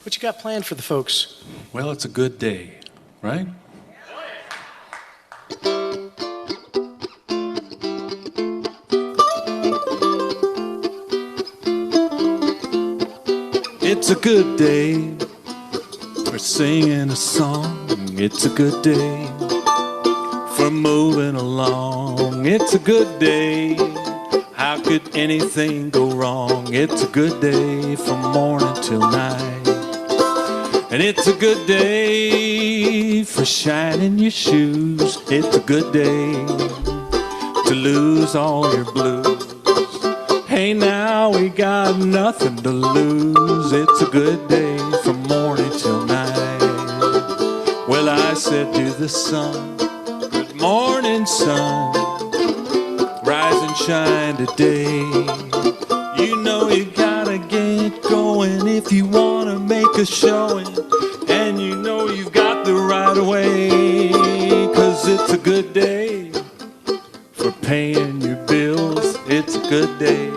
What you got planned for the folks? Well, it's a good day, right? It's a good day for singing a song. It's a good day for moving along. It's a good day. How could anything go wrong? It's a good day from morning till night. And it's a good day for shining your shoes. It's a good day to lose all your blues. Hey, now we got nothing to lose. It's a good day from morning till night. Well, I said to the sun, good morning, sun. Rise and shine today. You know you gotta get going if you wanna make a showing. And you know you've got the right of way. 'Cause it's a good day for paying your bills. It's a good day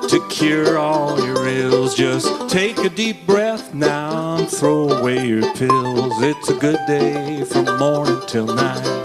to cure all your ills. Just take a deep breath now and throw away your pills. It's a good day from morning till night.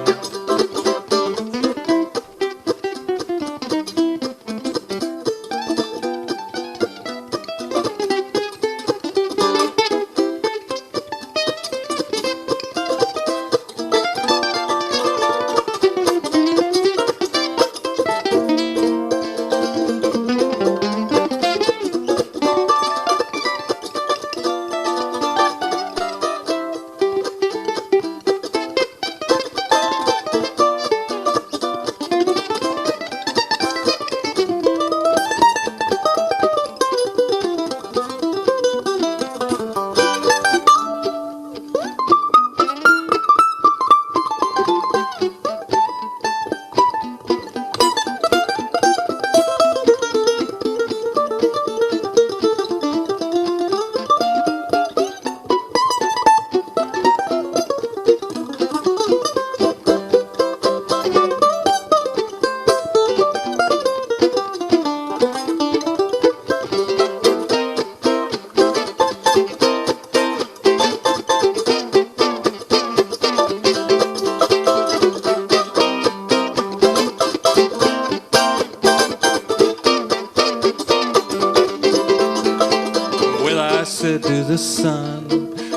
Said to the sun,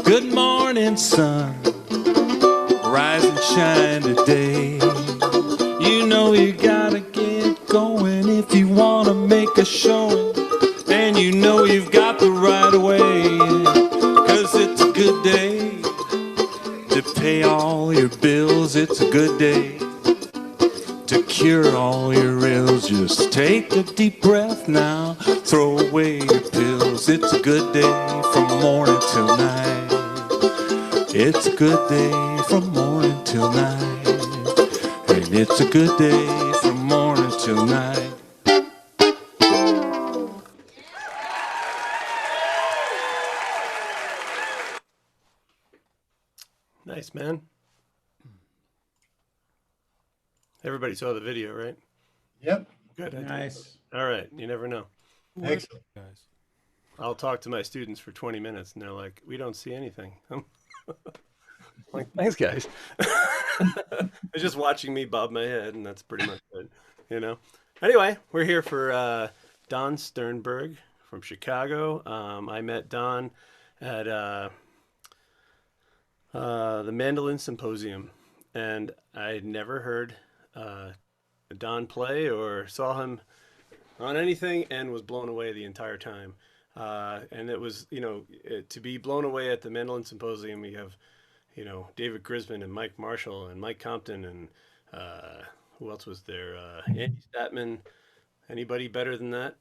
good morning, sun. Rise and shine today. You know you gotta get going if you wanna make a showing. And you know you've got the right of way. 'Cause it's a good day to pay all your bills. It's a good day to cure all your ills. Just take a deep breath now, throw away your pills. It's a good day from morning till night. It's a good day from morning till night. And it's a good day from morning till night. Nice, man. Everybody saw the video, right? Yep. Good. Nice. All right. You never know. Excellent. Guys. I'll talk to my students for 20 minutes and they're like, we don't see anything. I'm like, thanks, guys. They're just watching me bob my head, and that's pretty much it, you know? Anyway, we're here for Don Stiernberg from Chicago. I met Don at the Mandolin Symposium, and I'd never heard Don play or saw him on anything and was blown away the entire time. And it was, to be blown away at the Mandolin Symposium, you have, David Grisman and Mike Marshall and Mike Compton and who else was there? Andy Statman. Anybody better than that?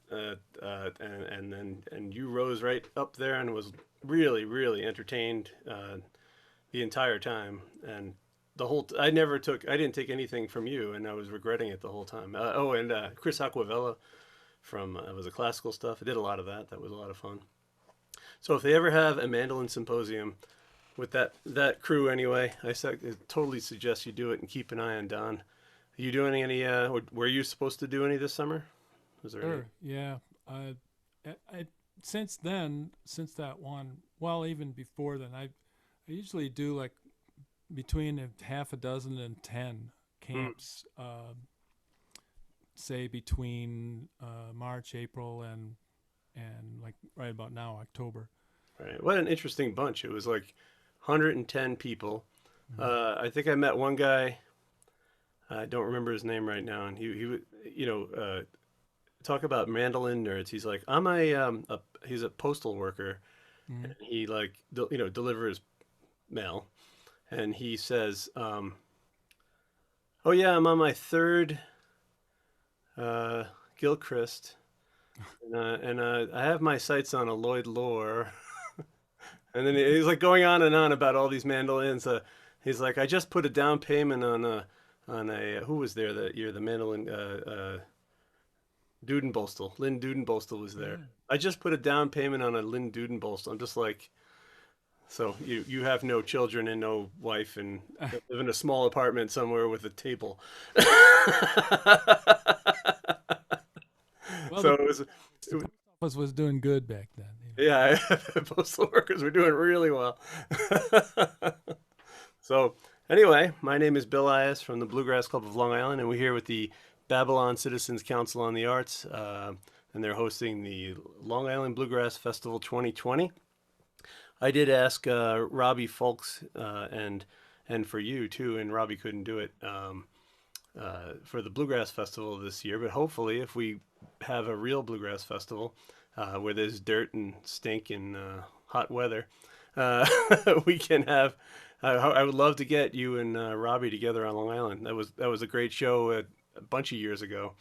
And you rose right up there and was really, really entertained the entire time. And the whole I didn't take anything from you, and I was regretting it the whole time. And Chris Acquavella from was a classical stuff. I did a lot of that. That was a lot of fun. So if they ever have a mandolin symposium with that crew anyway, I totally suggest you do it and keep an eye on Don. Are you doing any? Were you supposed to do any this summer? Was there Sure. Yeah. since that one, well, even before then, I usually do like between half a dozen and 10 camps, say between March, April, and like right about now, October. Right. What an interesting bunch. It was like 110 people. I think I met one guy. I don't remember his name right now, and he would, talk about mandolin nerds. He's like, I'm he's a postal worker, and he like delivers mail, and he says, oh yeah, I'm on my third Gilchrist, and I have my sights on a Lloyd Loar. And then he's like going on and on about all these mandolins. He's like, I just put a down payment on a who was there that year? The mandolin Dudenbostel. Lynn Dudenbostel was there. I just put a down payment on a Lynn Dudenbostel. I'm just like, so you have no children and no wife and live in a small apartment somewhere with a table. Well, So the office was doing good back then. yeah, postal workers were doing really well. So anyway, my name is Bill Ias from the Bluegrass Club of Long Island, and we're here with the Babylon Citizens Council on the Arts, and they're hosting the Long Island Bluegrass Festival 2020. I did ask Robbie Folks and for you too, and Robbie couldn't do it for the Bluegrass Festival this year, but hopefully if we have a real Bluegrass Festival where there's dirt and stink and hot weather, we can have. I would love to get you and Robbie together on Long Island. That was a great show a bunch of years ago.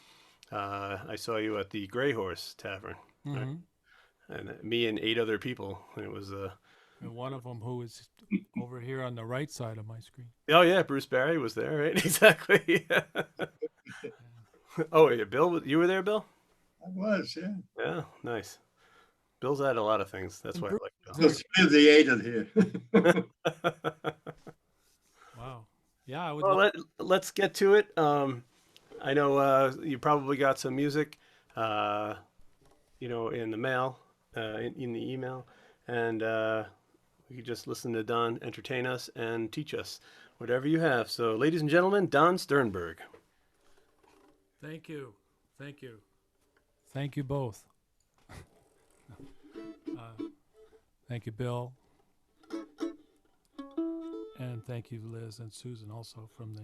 I saw you at the Grey Horse Tavern, right? And me and 8 other people. It was and one of them who is over here on the right side of my screen. Oh yeah, Bruce Barry was there, right? Exactly. Oh yeah, Bill, you were there, Bill? I was, yeah. Yeah, nice. Bill's at a lot of things. That's why I like Bill. There's 3 of the 8 in here. Wow. Yeah, I would. Well, let's get to it. I know you probably got some music, in the mail, in the email, and we could just listen to Don entertain us and teach us whatever you have. So, ladies and gentlemen, Don Stiernberg. Thank you. Thank you. Thank you both. Thank you, Bill. And thank you, Liz and Susan, also from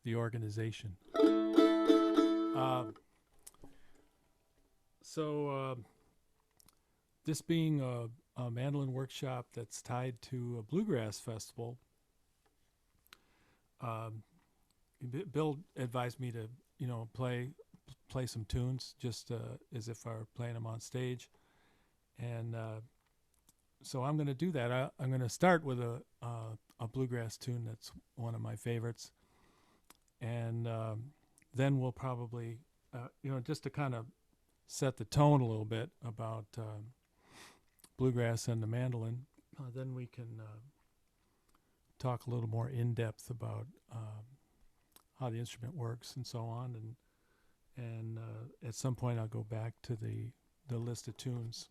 the organization. This being a mandolin workshop that's tied to a bluegrass festival, Bill advised me to, play some tunes just as if I were playing them on stage, and so I'm going to do that. I'm going to start with a bluegrass tune that's one of my favorites, and then we'll probably, just to kind of set the tone a little bit about bluegrass and the mandolin, then we can talk a little more in depth about how the instrument works and so on, and at some point I'll go back to the list of tunes.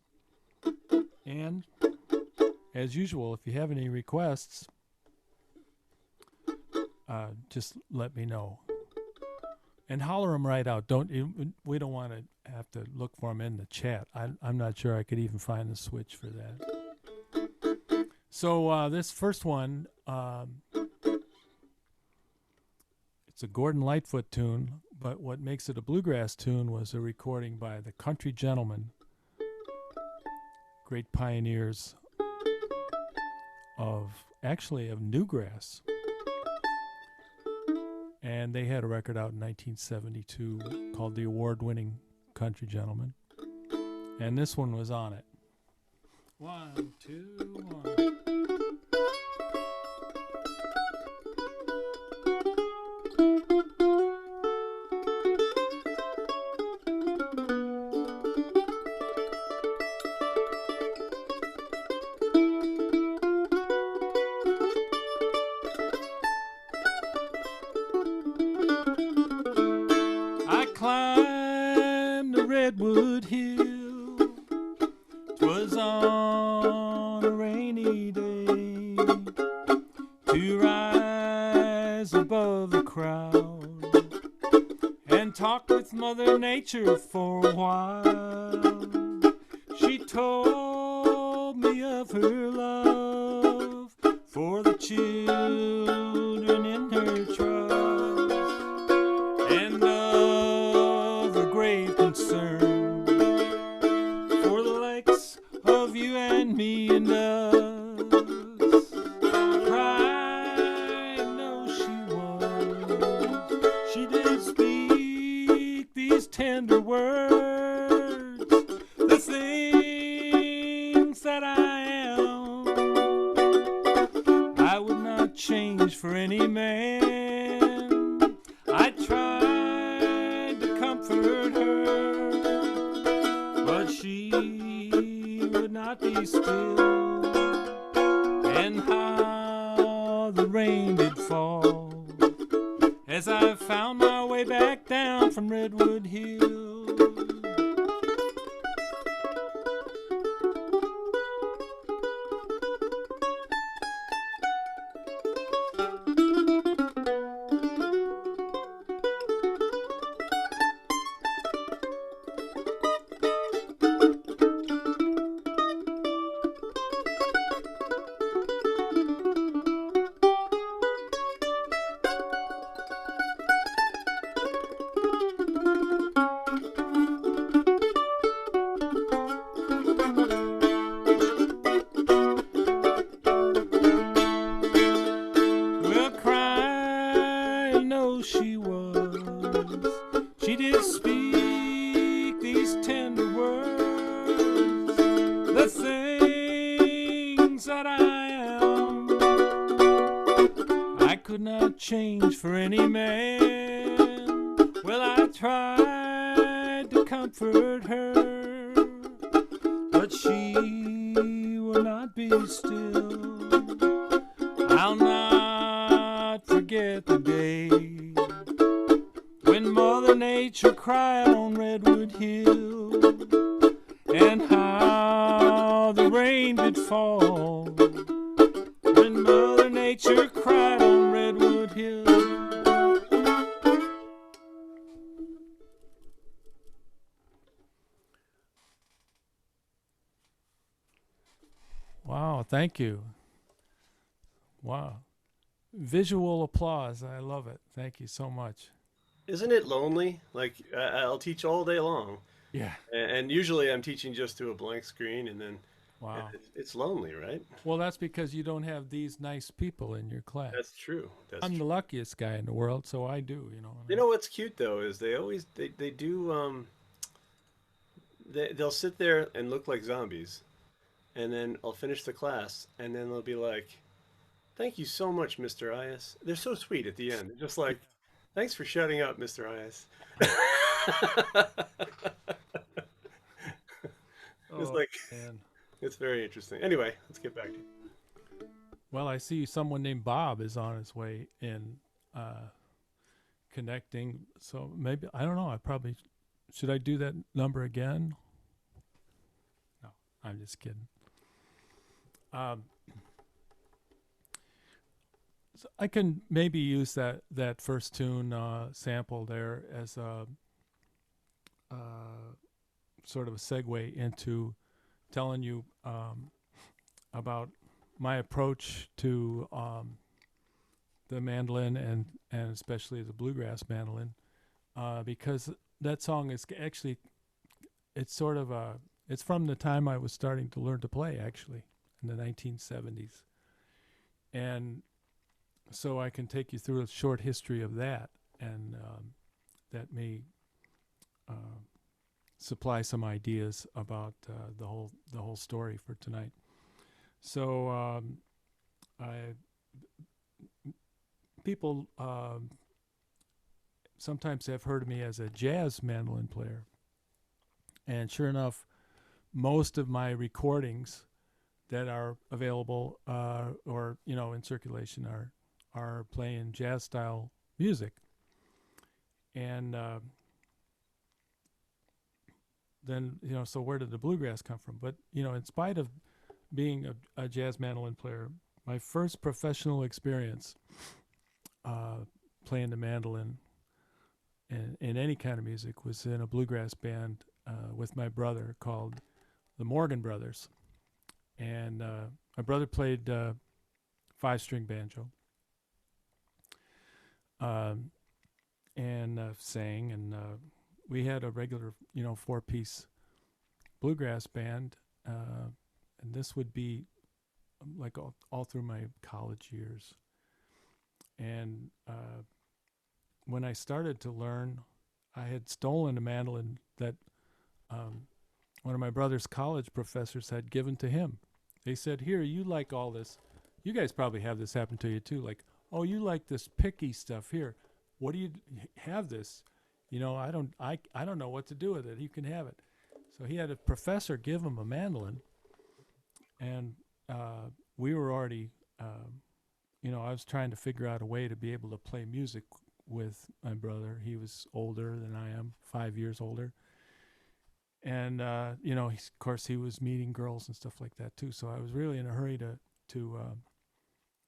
And as usual, if you have any requests, just let me know. And holler them right out. We don't want to have to look for them in the chat. I'm not sure I could even find the switch for that. So this first one, it's a Gordon Lightfoot tune, but what makes it a bluegrass tune was a recording by the Country Gentlemen, great pioneers of newgrass. And they had a record out in 1972 called The Award-Winning Country Gentlemen. And this one was on it. 1, 2, 1. Redwood Hill. with Mother Nature for a while. She told me of her love for the children in her trust, and of her grave concern for the likes of you and me and us. Crying, no, she was. She did speak these tender words, the things that I am, I would not change for any man. I tried to comfort her, but she would not be still. And how the rain did fall as I found my way back down from Redwood Hill. Change for any man. Well, I tried to comfort her, but she will not be still. I'll not forget the day when Mother Nature cried on Redwood Hill, and how the rain did fall when Mother Nature cried on Redwood Hill. Wow, thank you. Wow. Visual applause. I love it. Thank you so much. Isn't it lonely? Like, I'll teach all day long. Yeah. And usually I'm teaching just to a blank screen, and then Wow. it's lonely, right? Well, that's because you don't have these nice people in your class. That's true. I'm true. the luckiest guy in the world, so I do, you know. You know what's cute though is they do they'll sit there and look like zombies, and then I'll finish the class, and then they'll be like, "Thank you so much, Mr. Ias." They're so sweet at the end. They're just like, "Thanks for shutting up, Mr. Ias." It's like, man. It's very interesting. Anyway, let's get back to it. Well, I see someone named Bob is on his way in, connecting. So maybe, I don't know, should I do that number again? No, I'm just kidding. So I can maybe use that first tune sample there as a sort of a segue into telling you about my approach to the mandolin and especially the bluegrass mandolin, because that song is actually, it's sort of it's from the time I was starting to learn to play, actually, in the 1970s. And so I can take you through a short history of that, and that may supply some ideas about the whole story for tonight. So people sometimes have heard of me as a jazz mandolin player, and sure enough, most of my recordings that are available or in circulation are playing jazz style music. And then so where did the bluegrass come from? But in spite of being a jazz mandolin player, my first professional experience playing the mandolin in any kind of music was in a bluegrass band with my brother called the Morgan Brothers. And my brother played 5-string banjo and sang, and we had a regular, 4-piece bluegrass band, and this would be like all through my college years. And when I started to learn, I had stolen a mandolin that one of my brother's college professors had given to him. They said, "Here, you like all this. You guys probably have this happen to you too. Like, oh, you like this picky stuff. Here, what do you have this? I don't know what to do with it. You can have it." So he had a professor give him a mandolin, and we were already, I was trying to figure out a way to be able to play music with my brother. He was older than I am, 5 years older. And, of course, he was meeting girls and stuff like that, too. So I was really in a hurry to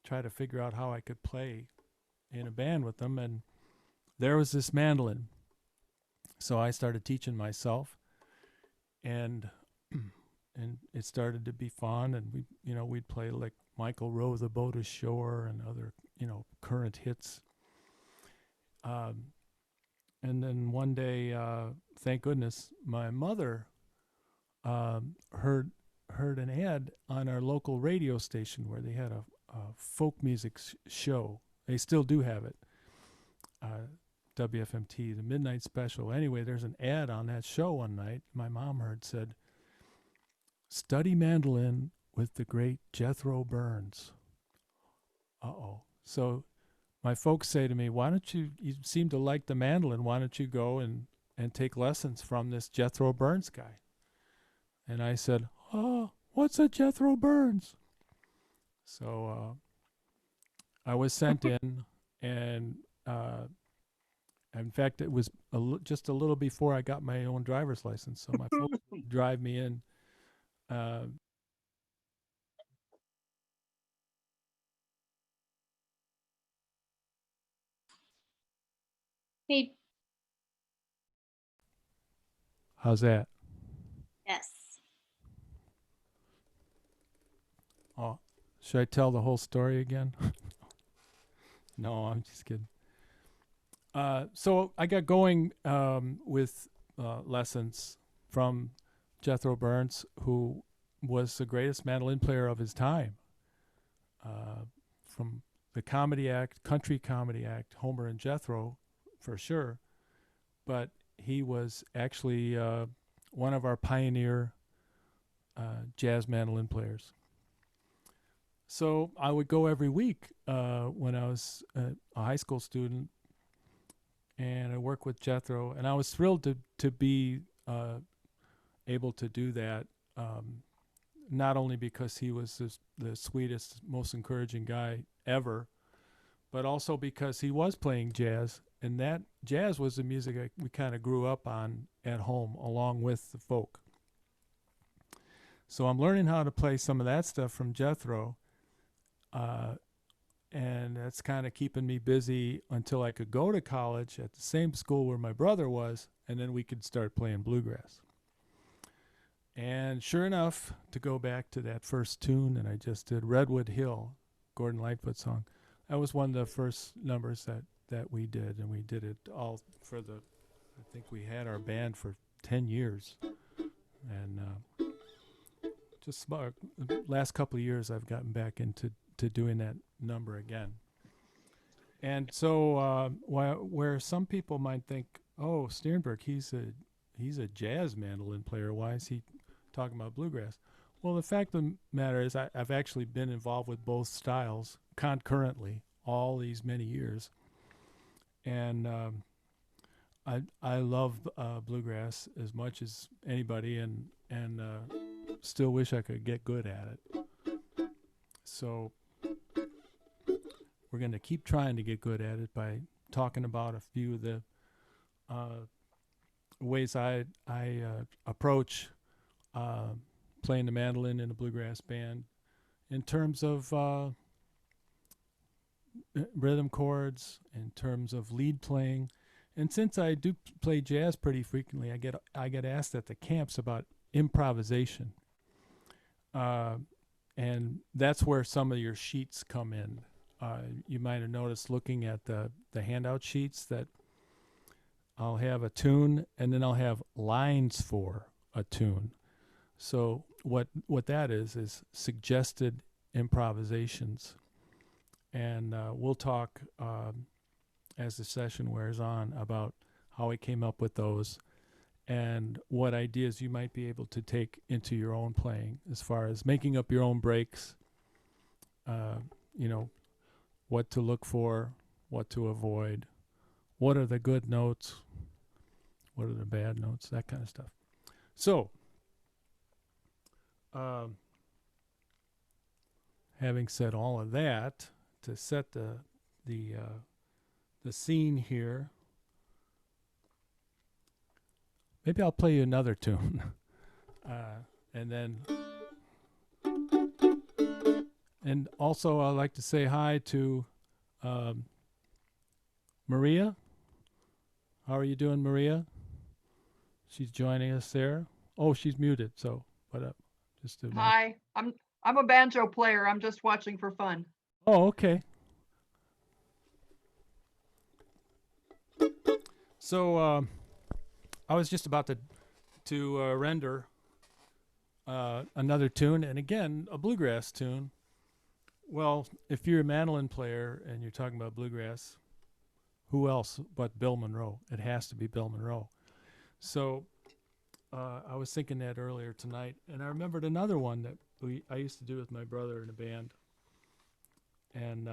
try to figure out how I could play in a band with them. And there was this mandolin. So I started teaching myself. And it started to be fun. And, we'd play like Michael Row the Boat Ashore and other, current hits. And then one day, thank goodness, my mother heard an ad on our local radio station where they had a folk music show. They still do have it, WFMT, the Midnight Special. Anyway, there's an ad on that show one night. My mom said, "Study mandolin with the great Jethro Burns." Uh-oh. So my folks say to me, "Why don't you seem to like the mandolin, why don't you go and take lessons from this Jethro Burns guy?" And I said, "Oh, what's a Jethro Burns?" So I was sent in, and in fact, it was just a little before I got my own driver's license. So my folks would drive me in. Hey, How's that? yes. Oh, should I tell the whole story again? No, I'm just kidding. So I got going with lessons from Jethro Burns, who was the greatest mandolin player of his time. From the comedy act, country comedy act, Homer and Jethro, for sure. But he was actually one of our pioneer jazz mandolin players. So I would go every week when I was a high school student, and I worked with Jethro, and I was thrilled to be able to do that, not only because he was the sweetest, most encouraging guy ever, but also because he was playing jazz, and that jazz was the music we kind of grew up on at home, along with the folk. So I'm learning how to play some of that stuff from Jethro, and that's kind of keeping me busy until I could go to college at the same school where my brother was, and then we could start playing bluegrass. And sure enough, to go back to that first tune, and I just did Redwood Hill, Gordon Lightfoot song. That was one of the first numbers that we did, and we did it all for I think we had our band for 10 years. And just about the last couple of years, I've gotten back into doing that number again. And so where some people might think, "Oh, Stiernberg, he's a jazz mandolin player. Why is he talking about bluegrass?" Well, the fact of the matter is I've actually been involved with both styles concurrently all these many years. And I love bluegrass as much as anybody, and still wish I could get good at it. So we're going to keep trying to get good at it by talking about a few of the ways I approach playing the mandolin in a bluegrass band in terms of rhythm chords, in terms of lead playing, And since I do play jazz pretty frequently, I get asked at the camps about improvisation, and that's where some of your sheets come in. You might have noticed looking at the handout sheets that I'll have a tune and then I'll have lines for a tune. So what that is suggested improvisations, and we'll talk as the session wears on about how I came up with those and what ideas you might be able to take into your own playing as far as making up your own breaks, what to look for, what to avoid, what are the good notes, what are the bad notes, that kind of stuff. So, having said all of that, to set the scene here, maybe I'll play you another tune, and then, and also I'd like to say hi to Maria. How are you doing, Maria? She's joining us there. Oh, she's muted. So, what up? Just a Hi, I'm a banjo player. I'm just watching for fun. Oh, okay. So I was just about to render another tune, and again, a bluegrass tune. Well, if you're a mandolin player and you're talking about bluegrass, who else but Bill Monroe? It has to be Bill Monroe. So I was thinking that earlier tonight, and I remembered another one that I used to do with my brother in a band, and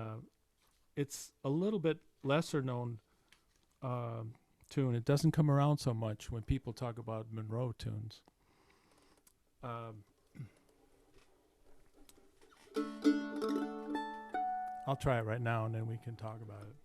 it's a little bit lesser known tune. It doesn't come around so much when people talk about Monroe tunes. I'll try it right now, and then we can talk about it.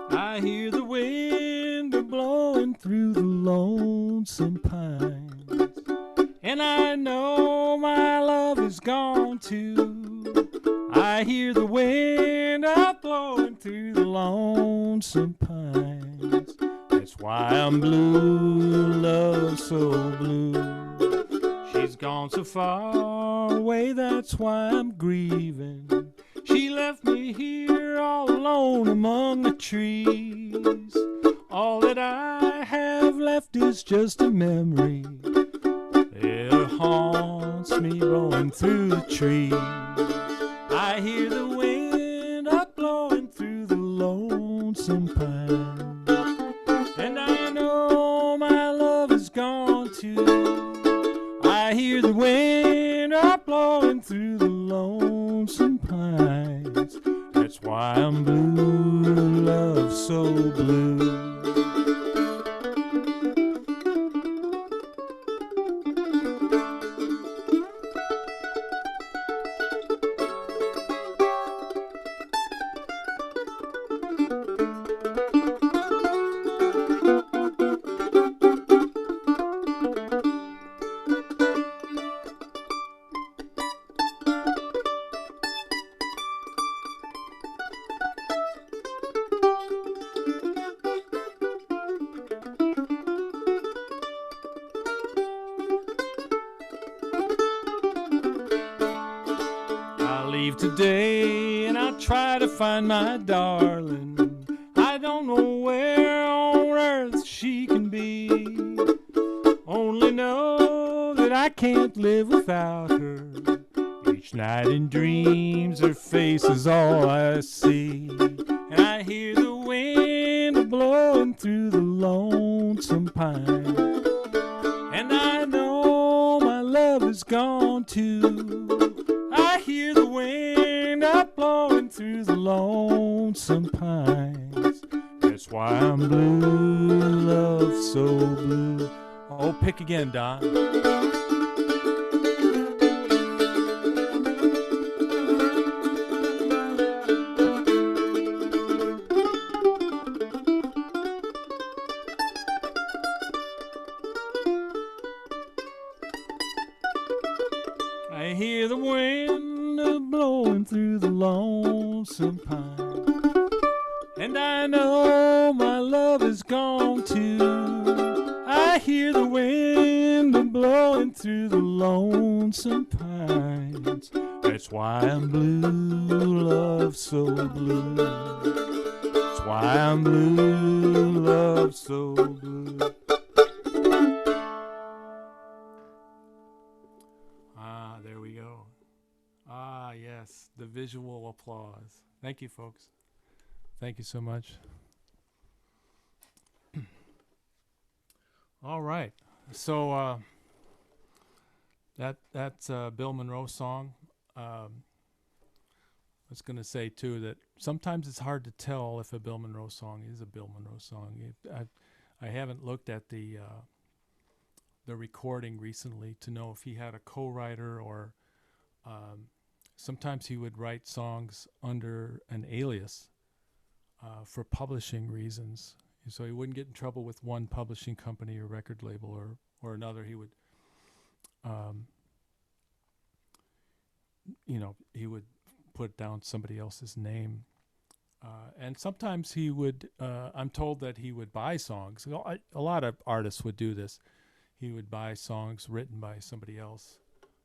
I hear the wind blowing through the lonesome pines, and I know my love is gone too. I hear the wind blowing through the lonesome pines. That's why I'm blue, love so blue. She's gone so far away, that's why I'm grieving. She left me here all alone among the trees. All that I have left is just a memory. It haunts me blowing through the trees. I hear the wind blowing through the lonesome pine, and I know my love is gone too. I hear the wind blowing through the lonesome pines. That's why I'm blue, love so blue. Today, and I'll try to find my darling. I don't know where on earth she can be. Only know that I can't live without her. Each night in dreams, her face is all I see. And I hear the wind blowing through the lonesome pine, and I know my love is gone too. I hear the wind blowing through the lonesome pines. That's why I'm blue, love so blue. Oh, pick again, Don. hear the wind blowing through the lonesome pine, and I know my love is gone too. I hear the wind blowing through the lonesome pines. That's why I'm blue, love so blue. That's why I'm blue, love so blue. Ah, there we go. Ah, yes, the visual applause. Thank you, folks. Thank you so much. All right. So that's a Bill Monroe song. I was going to say, too, that sometimes it's hard to tell if a Bill Monroe song is a Bill Monroe song. I haven't looked at the recording recently to know if he had a co-writer or sometimes he would write songs under an alias for publishing reasons. So he wouldn't get in trouble with one publishing company or record label or another. He would, he would put down somebody else's name. And sometimes he would, I'm told that he would buy songs. A lot of artists would do this. He would buy songs written by somebody else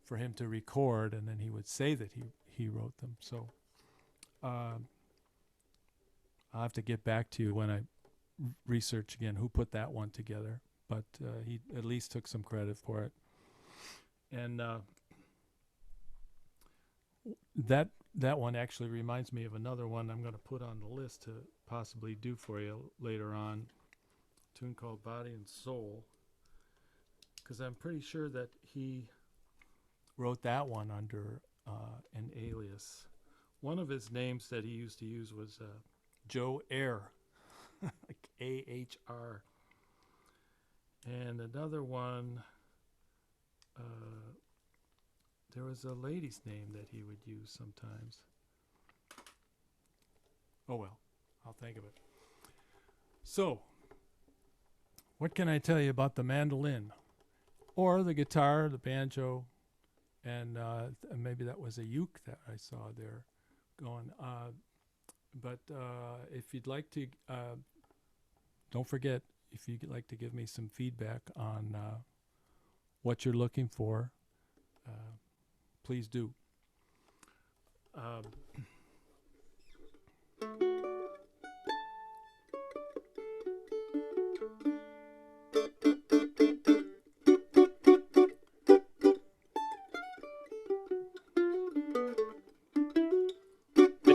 for him to record, and then he would say that he wrote them. So I'll have to get back to you when I research again who put that one together. But he at least took some credit for it. And that one actually reminds me of another one I'm going to put on the list to possibly do for you later on. A tune called Body and Soul. Because I'm pretty sure that he wrote that one under an alias. One of his names that he used to use was Joe Air, like A-H-R. And another one, there was a lady's name that he would use sometimes. Oh well, I'll think of it. So, what can I tell you about the mandolin? Or the guitar, the banjo, and maybe that was a uke that I saw there going. But if you'd like to, don't forget, if you'd like to give me some feedback on what you're looking for, please do.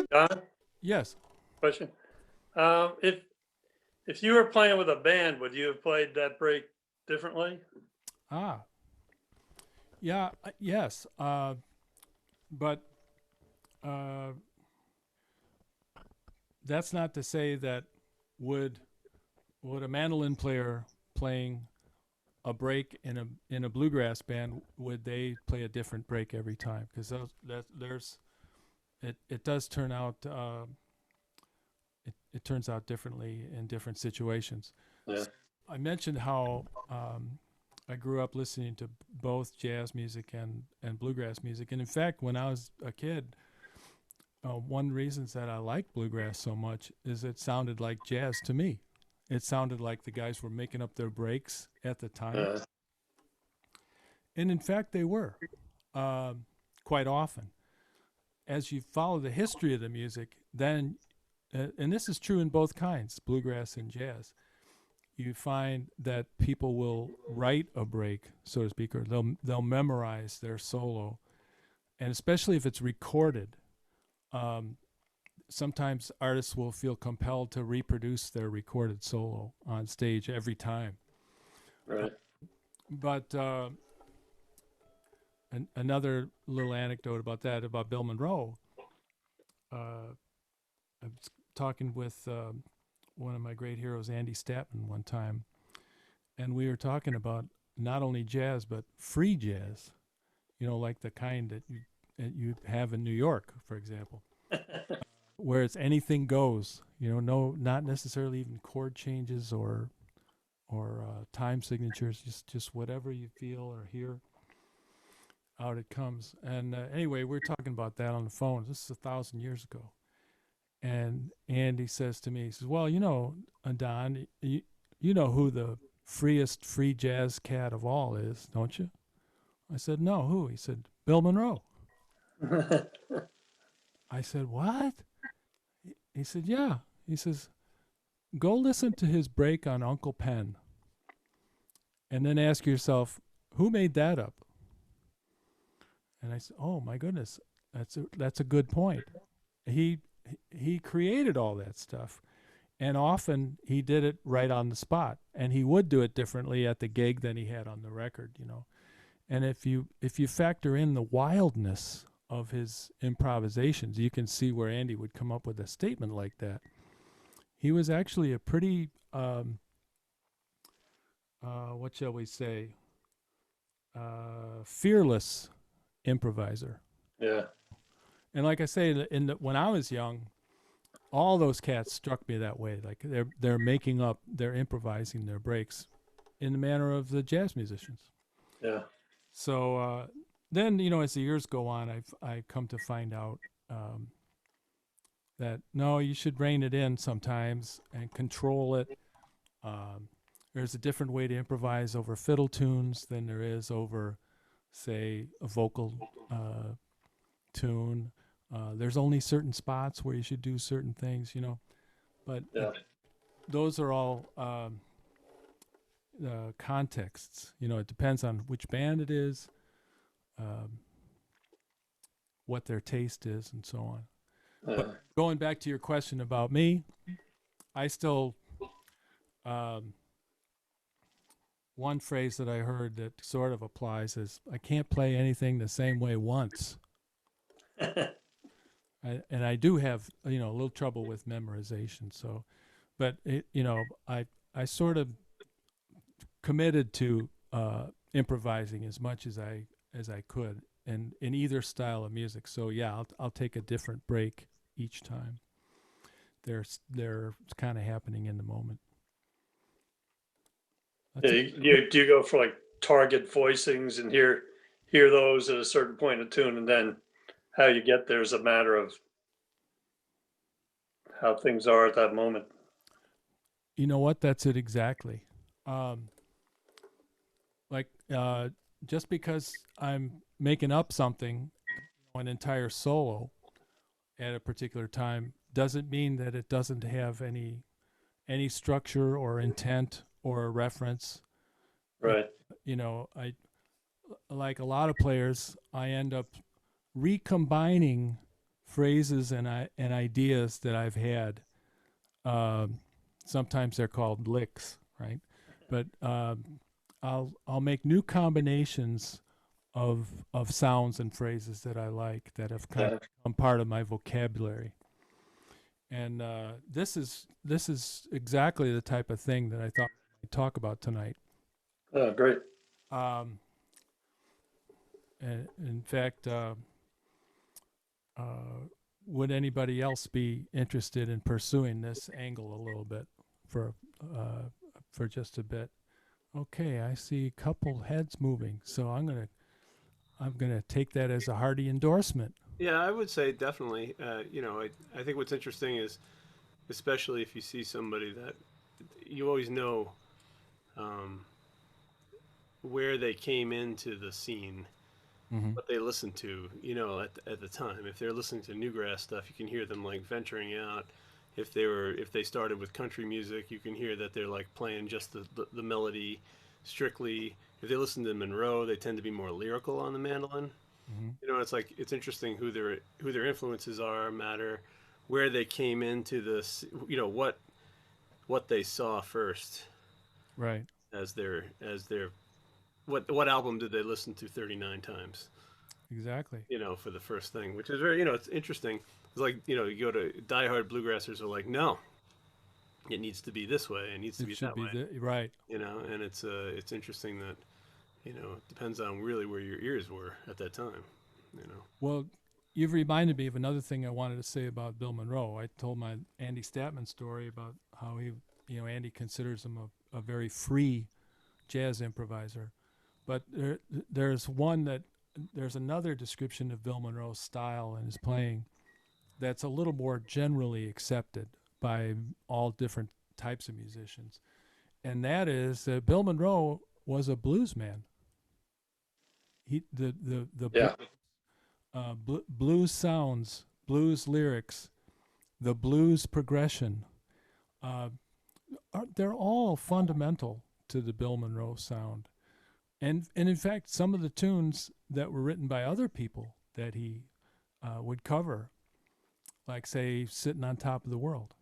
Don, Yes. question. If you were playing with a band, would you have played that break differently? Yeah, yes. But that's not to say that would a mandolin player playing a break in a bluegrass band, would they play a different break every time? Because it does turn out it turns out differently in different situations. Yeah. I mentioned how I grew up listening to both jazz music and bluegrass music, and in fact, when I was a kid, one reason that I liked bluegrass so much is it sounded like jazz to me. It sounded like the guys were making up their breaks at the time, and in fact, they were quite often. As you follow the history of the music, then, and this is true in both kinds, bluegrass and jazz, you find that people will write a break, so to speak, or they'll memorize their solo, and especially if it's recorded, sometimes artists will feel compelled to reproduce their recorded solo on stage every time. Right. But another little anecdote about that, about Bill Monroe, I was talking with one of my great heroes, Andy Statman, one time, and we were talking about not only jazz, but free jazz, like the kind that you have in New York, for example, where it's anything goes, not necessarily even chord changes or time signatures, just whatever you feel or hear. out it comes. And anyway, we're talking about that on the phone. This is 1,000 years ago. And Andy says to me, he says, well, Don, you know who the freest free jazz cat of all is, don't you? I said, no, who? He said, Bill Monroe. I said, what? He said, yeah. He says, go listen to his break on Uncle Pen and then ask yourself, who made that up? And I said, oh my goodness, that's a good point. He created all that stuff, and often he did it right on the spot, and he would do it differently at the gig than he had on the record, And if you factor in the wildness of his improvisations, you can see where Andy would come up with a statement like that. He was actually a pretty what shall we say, fearless improviser. Yeah. And like I say, when I was young, all those cats struck me that way. Like they're improvising their breaks in the manner of the jazz musicians. Yeah. So then, as the years go on, I come to find out that no, you should rein it in sometimes and control it. There's a different way to improvise over fiddle tunes than there is over, say, a vocal tune. There's only certain spots where you should do certain things, but Yeah. those are all contexts. It depends on which band it is, what their taste is, and so on. But going back to your question about me, I still one phrase that I heard that sort of applies is, I can't play anything the same way once. And I do have, a little trouble with memorization. So, but I sort of committed to improvising as much as I could, and in either style of music. So yeah, I'll take a different break each time. They're kind of happening in the moment. Yeah, do you go for like target voicings and hear those at a certain point of tune, and then how you get there is a matter of how things are at that moment? You know what? That's it exactly. Just because I'm making up something, an entire solo at a particular time, doesn't mean that it doesn't have any structure or intent or a reference. Right. I, like a lot of players, I end up recombining phrases and ideas that I've had. Sometimes they're called licks, right? But I'll make new combinations of sounds and phrases that I like, that have kind of become part of my vocabulary. And this is exactly the type of thing that I thought we'd talk about tonight. Oh, great. In fact, would anybody else be interested in pursuing this angle a little bit for just a bit? Okay, I see a couple heads moving, so I'm gonna take that as a hearty endorsement. Yeah, I would say definitely. I think what's interesting is, especially if you see somebody that you always know where they came into the scene, what they listened to, at the time. If they're listening to newgrass stuff, you can hear them like venturing out. If they started with country music, you can hear that they're like playing just the melody strictly. If they listen to Monroe, they tend to be more lyrical on the mandolin. It's interesting who their influences matter, where they came into this, what they saw first, right? As their what album did they listen to 39 times? Exactly. For the first thing, which is very, it's interesting. It's like, you go to diehard bluegrassers are like, no, it needs to be this way. It needs to be that way. Right. And it's interesting that, it depends on really where your ears were at that time, Well, you've reminded me of another thing I wanted to say about Bill Monroe. I told my Andy Statman story about how Andy considers him a very free jazz improviser. But there's one that there's another description of Bill Monroe's style and his playing that's a little more generally accepted by all different types of musicians, and that is that Bill Monroe was a blues man. Yeah. Blues sounds, blues lyrics, the blues progression, they're all fundamental to the Bill Monroe sound. And in fact, some of the tunes that were written by other people that he would cover, like say "Sitting on Top of the World,"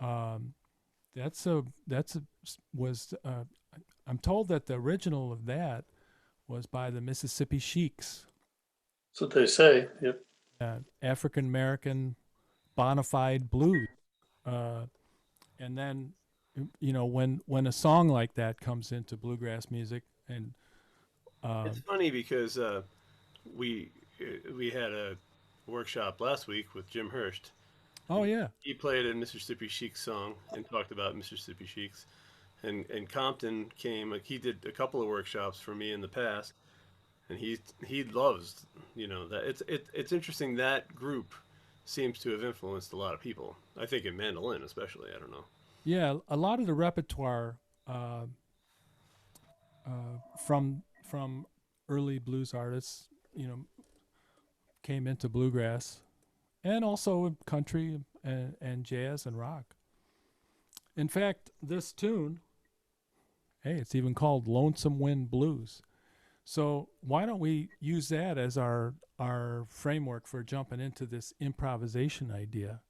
I'm told that the original of that was by the Mississippi Sheiks, That's what they say. Yep. African American bona fide blues. And then, when a song like that comes into bluegrass music, and It's funny because we had a workshop last week with Jim Hurst. oh yeah, He played a Mississippi Sheiks song and talked about Mississippi Sheiks. And Compton came. Like, he did a couple of workshops for me in the past, and he loves that. It's interesting that group seems to have influenced a lot of people. I think in mandolin especially. I don't know. yeah. A lot of the repertoire from early blues artists, came into bluegrass, and also country and jazz and rock. In fact, this tune, hey, it's even called Lonesome Wind Blues. So why don't we use that as our framework for jumping into this improvisation idea?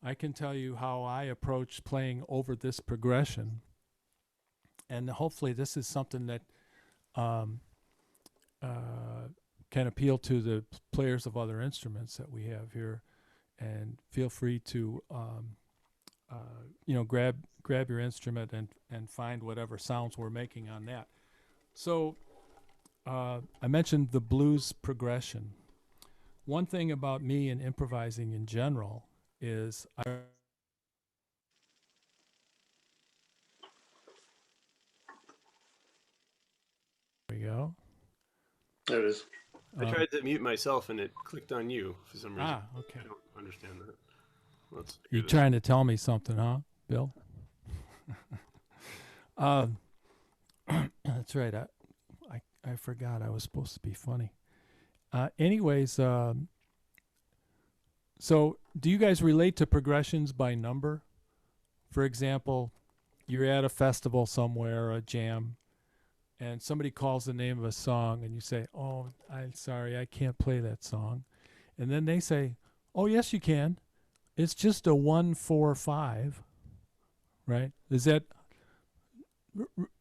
I can tell you how I approach playing over this progression, and hopefully this is something that can appeal to the players of other instruments that we have here. And feel free to grab your instrument and find whatever sounds we're making on that. So I mentioned the blues progression. One thing about me and improvising in general is there we go. There it is. I tried to mute myself and it clicked on you for some reason. Okay. I don't understand that. Let's You're do this. trying to tell me something, huh, Bill? That's right. I forgot I was supposed to be funny. Anyways, so do you guys relate to progressions by number? For example, you're at a festival somewhere, a jam, and somebody calls the name of a song, and you say, "Oh, I'm sorry, I can't play that song," and then they say, "Oh, yes, you can. It's just a 1-4-5." Right? Is that?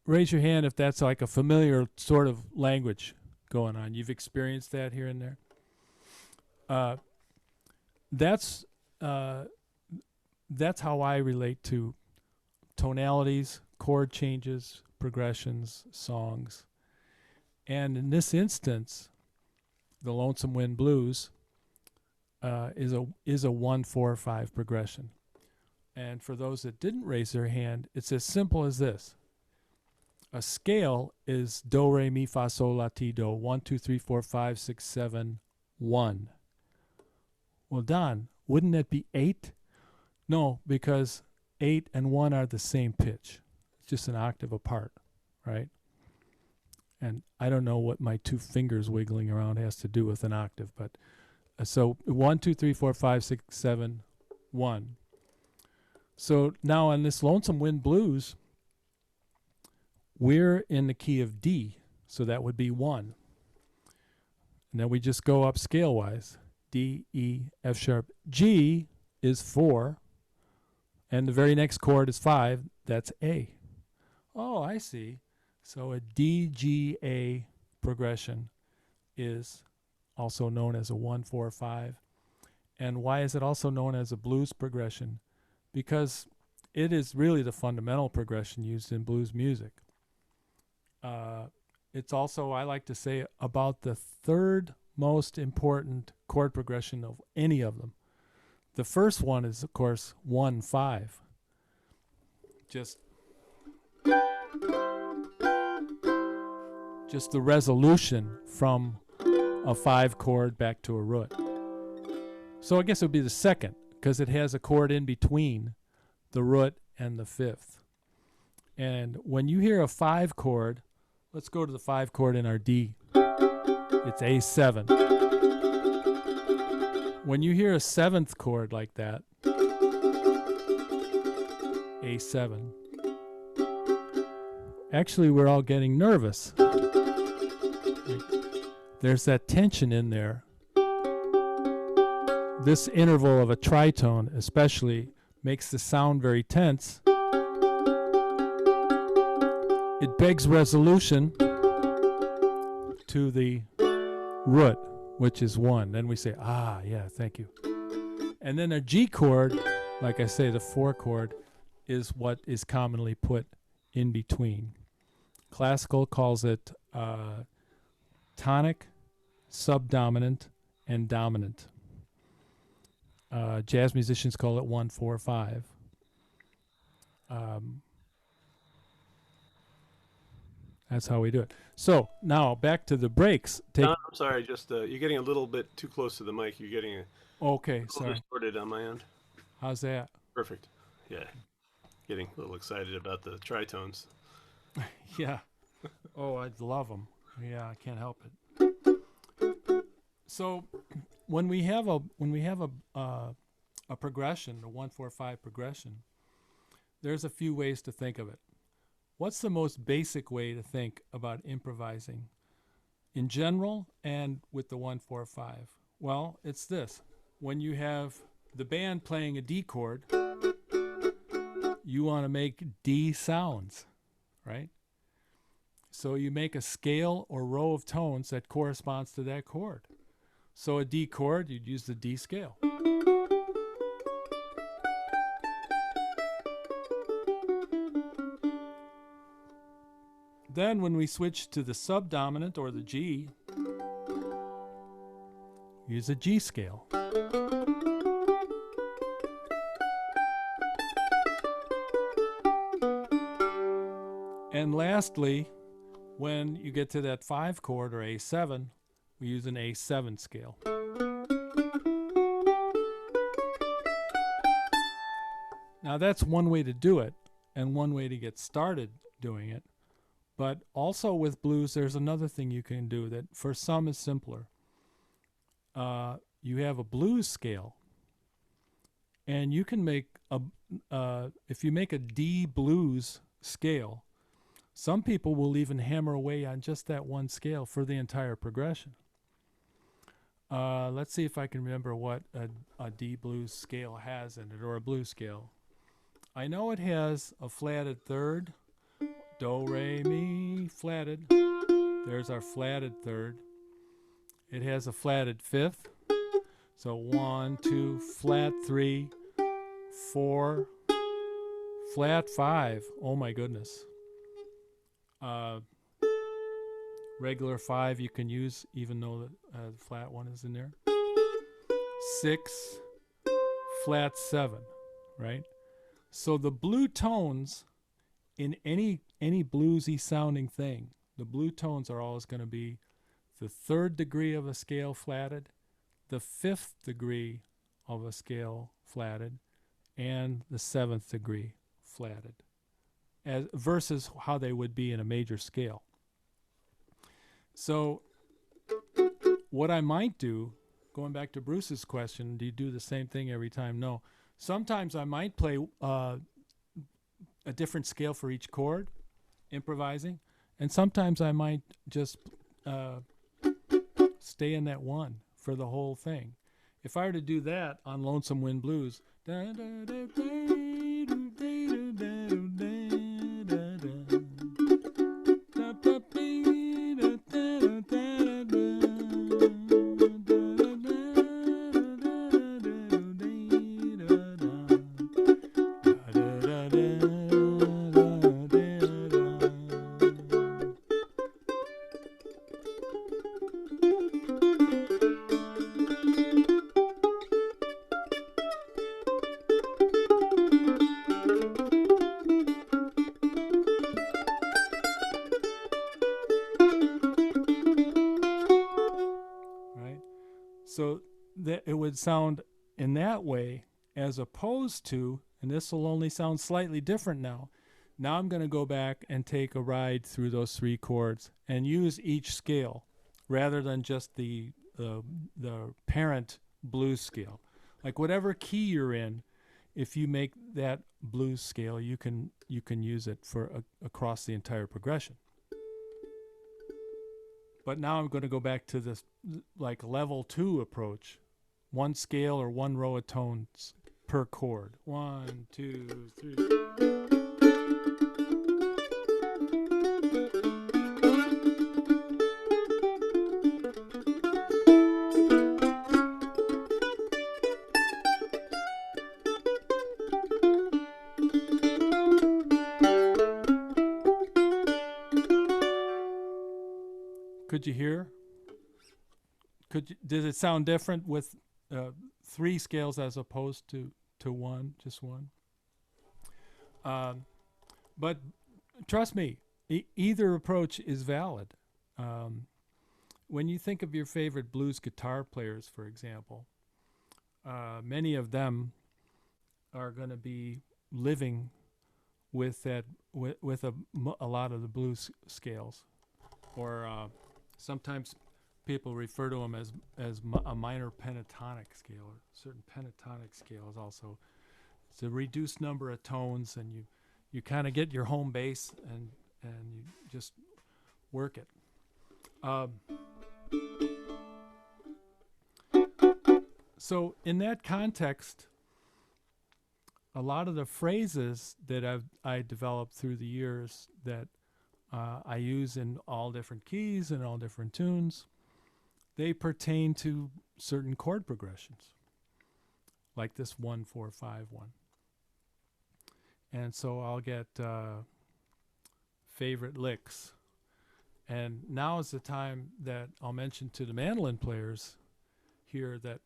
Raise your hand if that's like a familiar sort of language going on. You've experienced that here and there. That's how I relate to tonalities, chord changes, progressions, songs. And in this instance, the Lonesome Wind Blues is a 1-4-5 progression. And for those that didn't raise their hand, it's as simple as this. A scale is do, re, mi, fa, sol, la, ti, do. 1, 2, 3, 4, 5, 6, 7, 1. Well, Don, wouldn't that be 8? No, because 8 and 1 are the same pitch. It's just an octave apart, right? And I don't know what my 2 fingers wiggling around has to do with an octave, but so 1, 2, 3, 4, 5, 6, 7, 1. So now on this Lonesome Wind Blues, we're in the key of D, so that would be 1. And then we just go up scale-wise. D, E, F sharp. G is 4, and the very next chord is 5. That's A. Oh, I see. So a D, G, A progression is also known as a 1-4-5. And why is it also known as a blues progression? Because it is really the fundamental progression used in blues music. It's also, I like to say, about the third most important chord progression of any of them. The first one is, of course, 1-5. Just the resolution from a 5 chord back to a root. So I guess it would be the second, because it has a chord in between the root and the 5th. And when you hear a 5 chord, let's go to the 5 chord in our D. It's A7. When you hear a 7th chord like that, A7, actually we're all getting nervous. There's that tension in there. This interval of a tritone especially makes the sound very tense. It begs resolution to the root, which is 1. Then we say, ah, yeah, thank you. And then a G chord, like I say, the 4 chord, is what is commonly put in between. Classical calls it tonic, subdominant, and dominant. Jazz musicians call it 1, 4, 5. That's how we do it. So now back to the breaks. Don, I'm sorry, just you're getting a little bit too close to the mic. You're getting Okay, a little sorry. distorted on my end. How's that? Perfect. Yeah. Getting a little excited about the tritones. Yeah. Oh, I love them. Yeah, I can't help it. So when we have a progression, a 1, 4, 5 progression, there's a few ways to think of it. What's the most basic way to think about improvising in general and with the 1, 4, 5? Well, it's this. When you have the band playing a D chord, you want to make D sounds, right? So you make a scale or row of tones that corresponds to that chord. So a D chord, you'd use the D scale. Then when we switch to the subdominant or the G, use a G scale. And lastly, when you get to that 5 chord or A7, we use an A7 scale. Now that's one way to do it and one way to get started doing it. But also with blues, there's another thing you can do that for some is simpler. You have a blues scale, and you can make if you make a D blues scale, some people will even hammer away on just that one scale for the entire progression. Let's see if I can remember what a D blues scale has in it, or a blues scale. I know it has a flatted third, do, re, mi, flatted. There's our flatted third. It has a flatted fifth. So 1, 2, flat 3, 4, flat 5. Oh my goodness. Regular 5 you can use even though the flat one is in there. 6, flat 7, right? So the blue tones in any bluesy sounding thing, the blue tones are always going to be the 3rd degree of a scale flatted, the 5th degree of a scale flatted, and the 7th degree flatted, as versus how they would be in a major scale. So what I might do, going back to Bruce's question, do you do the same thing every time? No. Sometimes I might play a different scale for each chord, improvising, and sometimes I might just stay in that one for the whole thing. If I were to do that on Lonesome Wind Blues, So that it would sound in that way, as opposed to, and this will only sound slightly different now. Now I'm going to go back and take a ride through those 3 chords and use each scale rather than just the parent blues scale. Like whatever key you're in, if you make that blues scale, you can use it for across the entire progression. But now I'm going to go back to this like level 2 approach. 1 scale or 1 row of tones per chord. 1, 2, 3. Could you hear? Did it sound different with 3 scales as opposed to 1, just 1? But trust me, either approach is valid. When you think of your favorite blues guitar players, for example, many of them are going to be living with that with a lot of the blues scales, or sometimes people refer to them as a minor pentatonic scale, or certain pentatonic scales also. It's a reduced number of tones, and you kind of get your home base and you just work it. So in that context, a lot of the phrases that I developed through the years that I use in all different keys and all different tunes, they pertain to certain chord progressions, like this 1, 4, 5 one. And so I'll get favorite licks. And now is the time that I'll mention to the mandolin players here that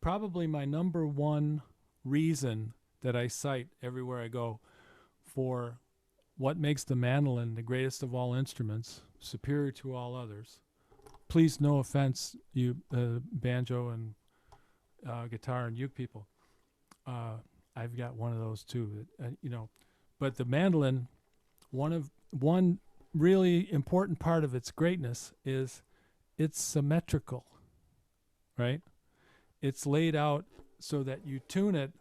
probably my number one reason that I cite everywhere I go for what makes the mandolin the greatest of all instruments, superior to all others. Please, no offense, you banjo and guitar and uke people. I've got one of those too, But the mandolin, one really important part of its greatness is it's symmetrical, right? It's laid out so that you tune it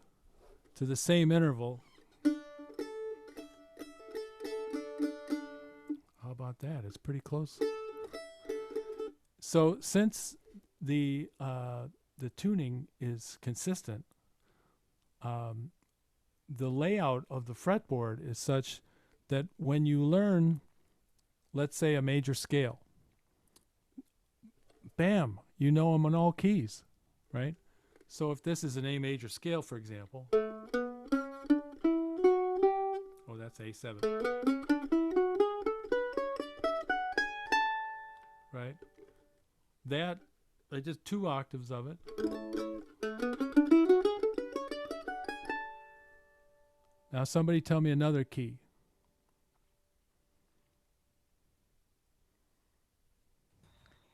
to the same interval. How about that? It's pretty close. So since the tuning is consistent, the layout of the fretboard is such that when you learn, let's say, a major scale, bam, you know them on all keys, right? So if this is an A major scale, for example, oh, that's A7, right? That, just 2 octaves of it. Now somebody tell me another key.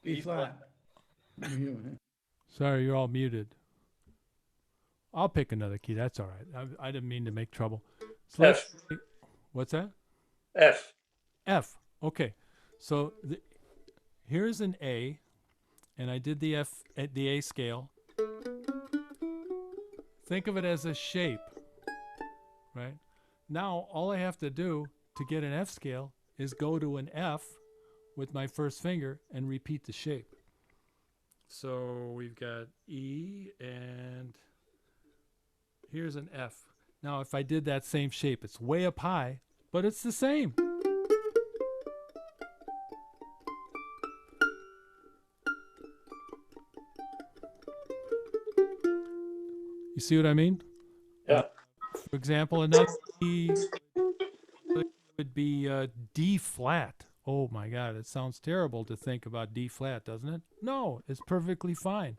B flat. Sorry, you're all muted. I'll pick another key. That's all right. I didn't mean to make trouble. So F. What's that? F. F. Okay. So here's an A, and I did the F at the A scale. Think of it as a shape, right? Now, all I have to do to get an F scale is go to an F with my first finger and repeat the shape. So we've got E, and here's an F. Now, if I did that same shape, it's way up high, but it's the same. You see what I mean? Yeah. For example, another key would be D flat. Oh my God, it sounds terrible to think about D flat, doesn't it? No, it's perfectly fine.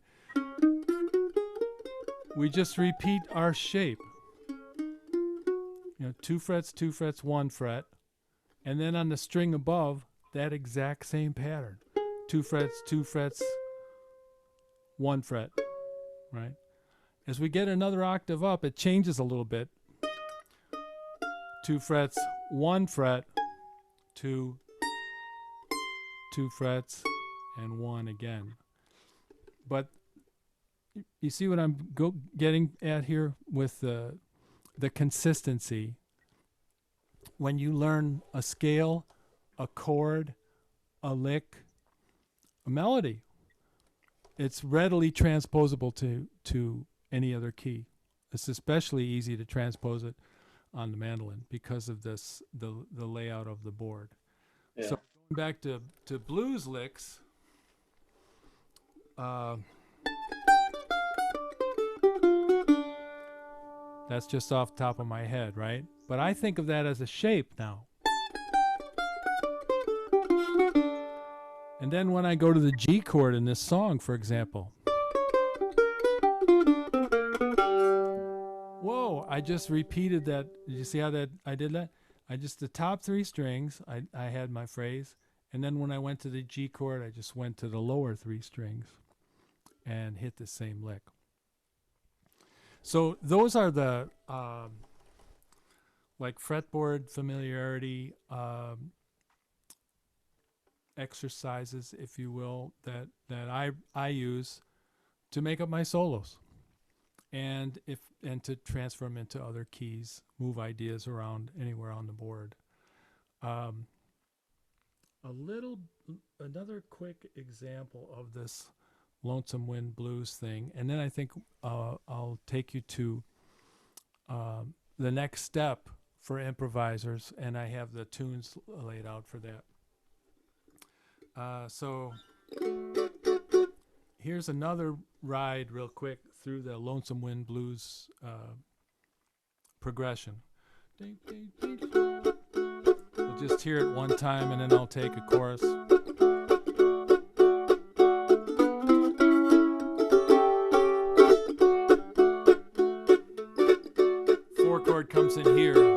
We just repeat our shape. 2 frets, 2 frets, 1 fret. And then on the string above, that exact same pattern. 2 frets, 2 frets, 1 fret, right? As we get another octave up, it changes a little bit. 2 frets, 1 fret, 2, 2 frets, and 1 again. But you see what I'm getting at here with the consistency. When you learn a scale, a chord, a lick, a melody, it's readily transposable to any other key. It's especially easy to transpose it on the mandolin because of this the layout of the board. Yeah. So going back to blues licks, that's just off the top of my head, right? But I think of that as a shape now. And then when I go to the G chord in this song, for example, whoa, I just repeated that. Did you see how that I did that? The top 3 strings, I had my phrase. And then when I went to the G chord, I just went to the lower 3 strings and hit the same lick. So those are the like fretboard familiarity exercises, if you will, that I use to make up my solos, and to transfer them into other keys, move ideas around anywhere on the board. Another quick example of this Lonesome Wind Blues thing, and then I think I'll take you to the next step for improvisers, and I have the tunes laid out for that. So here's another ride real quick through the Lonesome Wind Blues progression. We'll just hear it one time and then I'll take a chorus. 4 chord comes in here.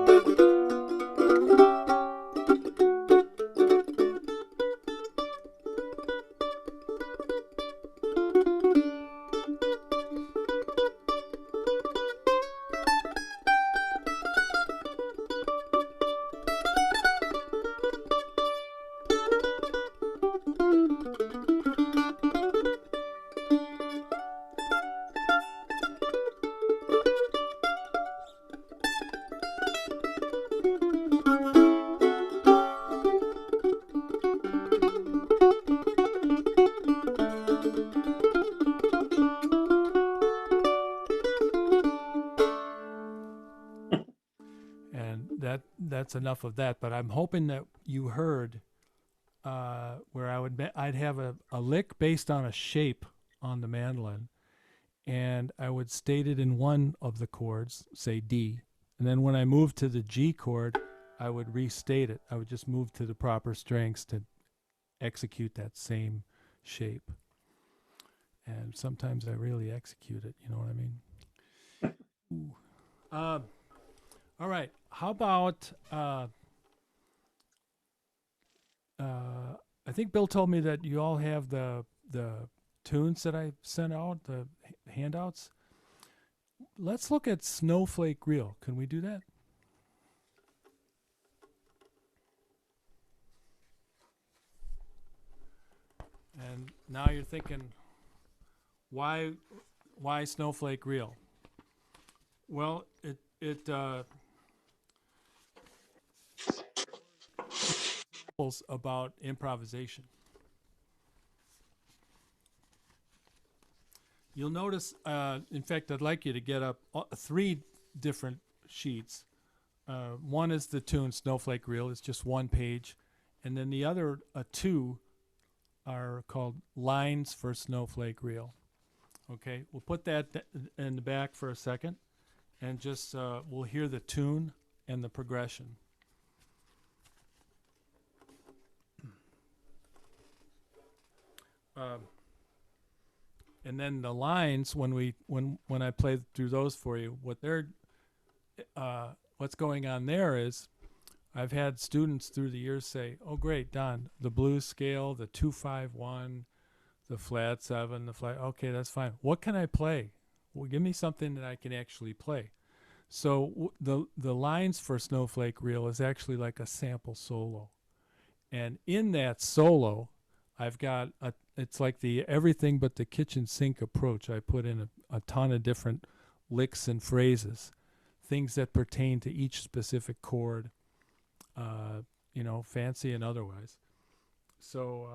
That's enough of that, but I'm hoping that you heard where I'd have a lick based on a shape on the mandolin, and I would state it in one of the chords, say D, and then when I moved to the G chord, I would restate it. I would just move to the proper strings to execute that same shape. And sometimes I really execute it, you know what I mean? Ooh. All right. How about I think Bill told me that you all have the tunes that I sent out, the handouts. Let's look at Snowflake Reel. Can we do that? And now you're thinking, why Snowflake Reel? Well, it about improvisation. You'll notice, in fact, I'd like you to get up 3 different sheets. One is the tune Snowflake Reel. It's just 1 page. And then the other 2 are called Lines for Snowflake Reel. Okay, we'll put that in the back for a second. And just we'll hear the tune and the progression. And then the lines, when I play through those for you, what's going on there is, I've had students through the years say, "Oh, great, Don, the blues scale, the 2-5-1, the flat 7, the flat. Okay, that's fine. What can I play? Well, give me something that I can actually play. So the lines for Snowflake Reel is actually like a sample solo. And in that solo, I've got it's like the everything but the kitchen sink approach. I put in a ton of different licks and phrases, things that pertain to each specific chord, fancy and otherwise. So,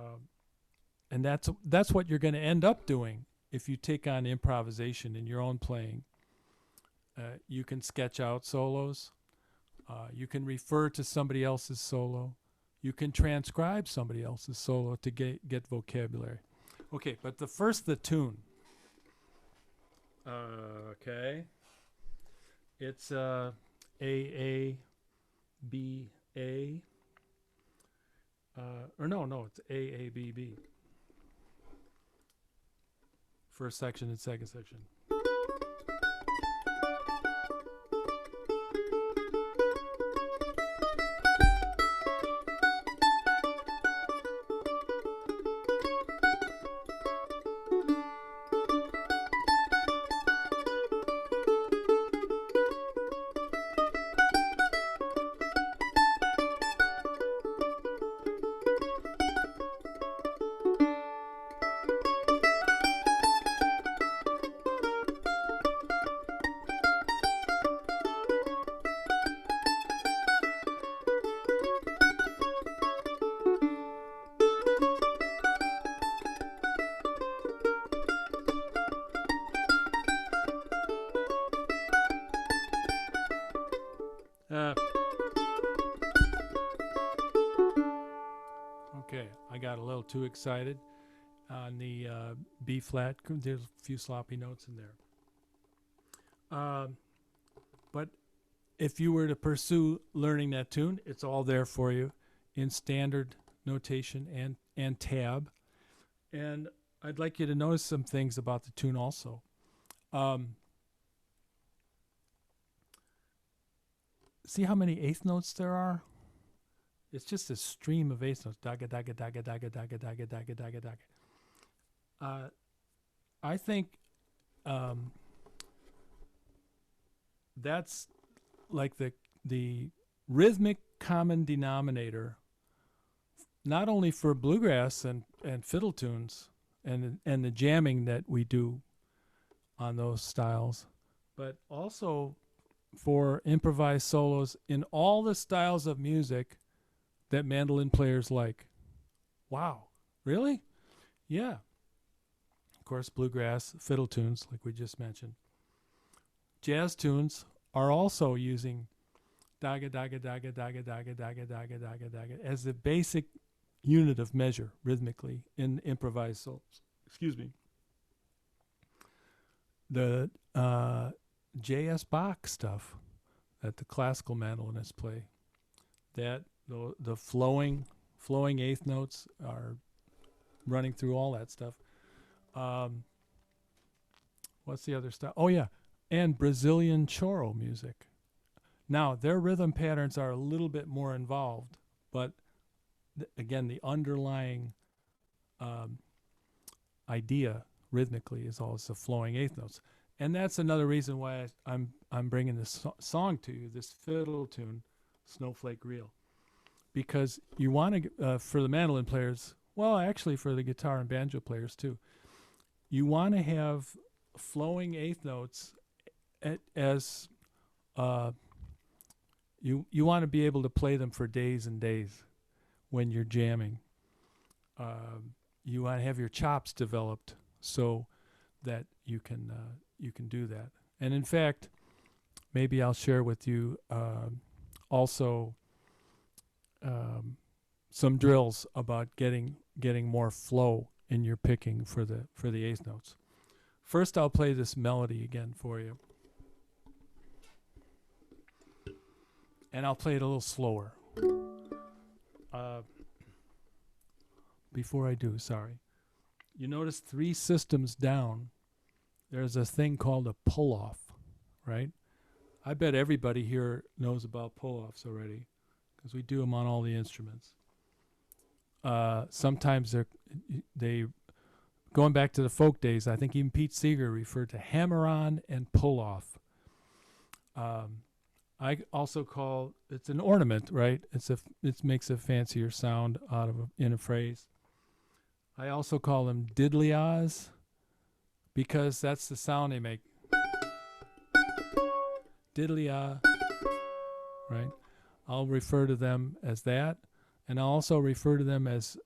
and that's what you're going to end up doing if you take on improvisation in your own playing. You can sketch out solos. You can refer to somebody else's solo. You can transcribe somebody else's solo to get vocabulary. Okay, but the tune. Okay. It's A B A. It's A B B. First section and second section. Okay, I got a little too excited on the B flat. There's a few sloppy notes in there. But if you were to pursue learning that tune, it's all there for you in standard notation and tab. And I'd like you to notice some things about the tune also. See how many eighth notes there are? It's just a stream of eighth notes. Daga, daga, daga, daga, daga, daga, daga, daga, daga. I think that's like the rhythmic common denominator, not only for bluegrass and fiddle tunes and the jamming that we do on those styles, but also for improvised solos in all the styles of music that mandolin players like. Wow, really? Yeah. Of course, bluegrass, fiddle tunes, like we just mentioned. Jazz tunes are also using daga, daga, daga, daga, daga, daga, daga, daga, daga as the basic unit of measure rhythmically in improvised solos. Excuse me. The J.S. Bach stuff that the classical mandolinists play, that the flowing eighth notes are running through all that stuff. What's the other stuff? Oh yeah, and Brazilian choro music. Now their rhythm patterns are a little bit more involved, but again, the underlying idea rhythmically is always the flowing eighth notes, and that's another reason why I'm bringing this song to you, this fiddle tune, Snowflake Reel, because you want to for the mandolin players, well, actually for the guitar and banjo players too, you want to have flowing eighth notes as you want to be able to play them for days and days when you're jamming. You want to have your chops developed so that you can do that. And in fact, maybe I'll share with you also some drills about getting more flow in your picking for the eighth notes. First, I'll play this melody again for you, and I'll play it a little slower. Before I do, sorry. You notice 3 systems down, there's a thing called a pull-off, right? I bet everybody here knows about pull-offs already, because we do them on all the instruments. Sometimes they going back to the folk days, I think even Pete Seeger referred to hammer-on and pull-off. I also call it's an ornament, right? It makes a fancier sound out of in a phrase. I also call them diddly-ahs because that's the sound they make. Diddly-ah, right? I'll refer to them as that, and I'll also refer to them as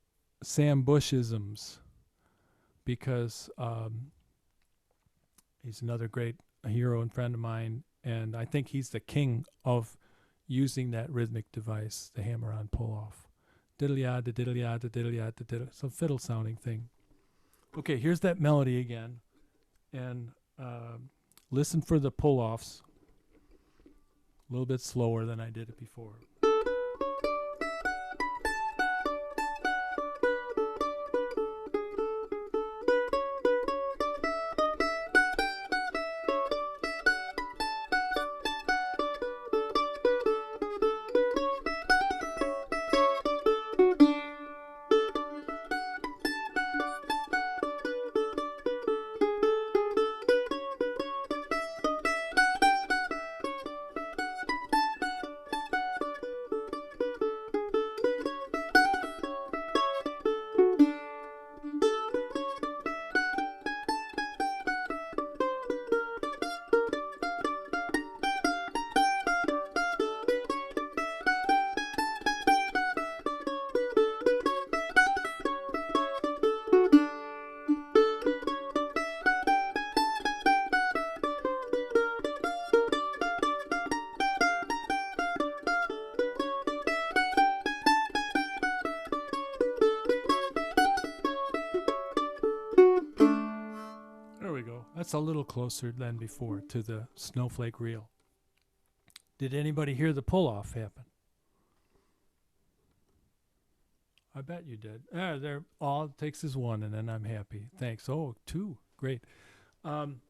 Sam Bushisms because he's another great hero and friend of mine, and I think he's the king of using that rhythmic device, the hammer-on pull-off. Diddly-ah, da diddly-ah, da diddly-ah, da diddly. It's a fiddle-sounding thing. Okay, here's that melody again, and listen for the pull-offs. A little bit slower than I did it before. That's a little closer than before to the Snowflake reel. Did anybody hear the pull-off happen? I bet you did. There, all it takes is one, and then I'm happy. Thanks. Oh, two. Great. I'm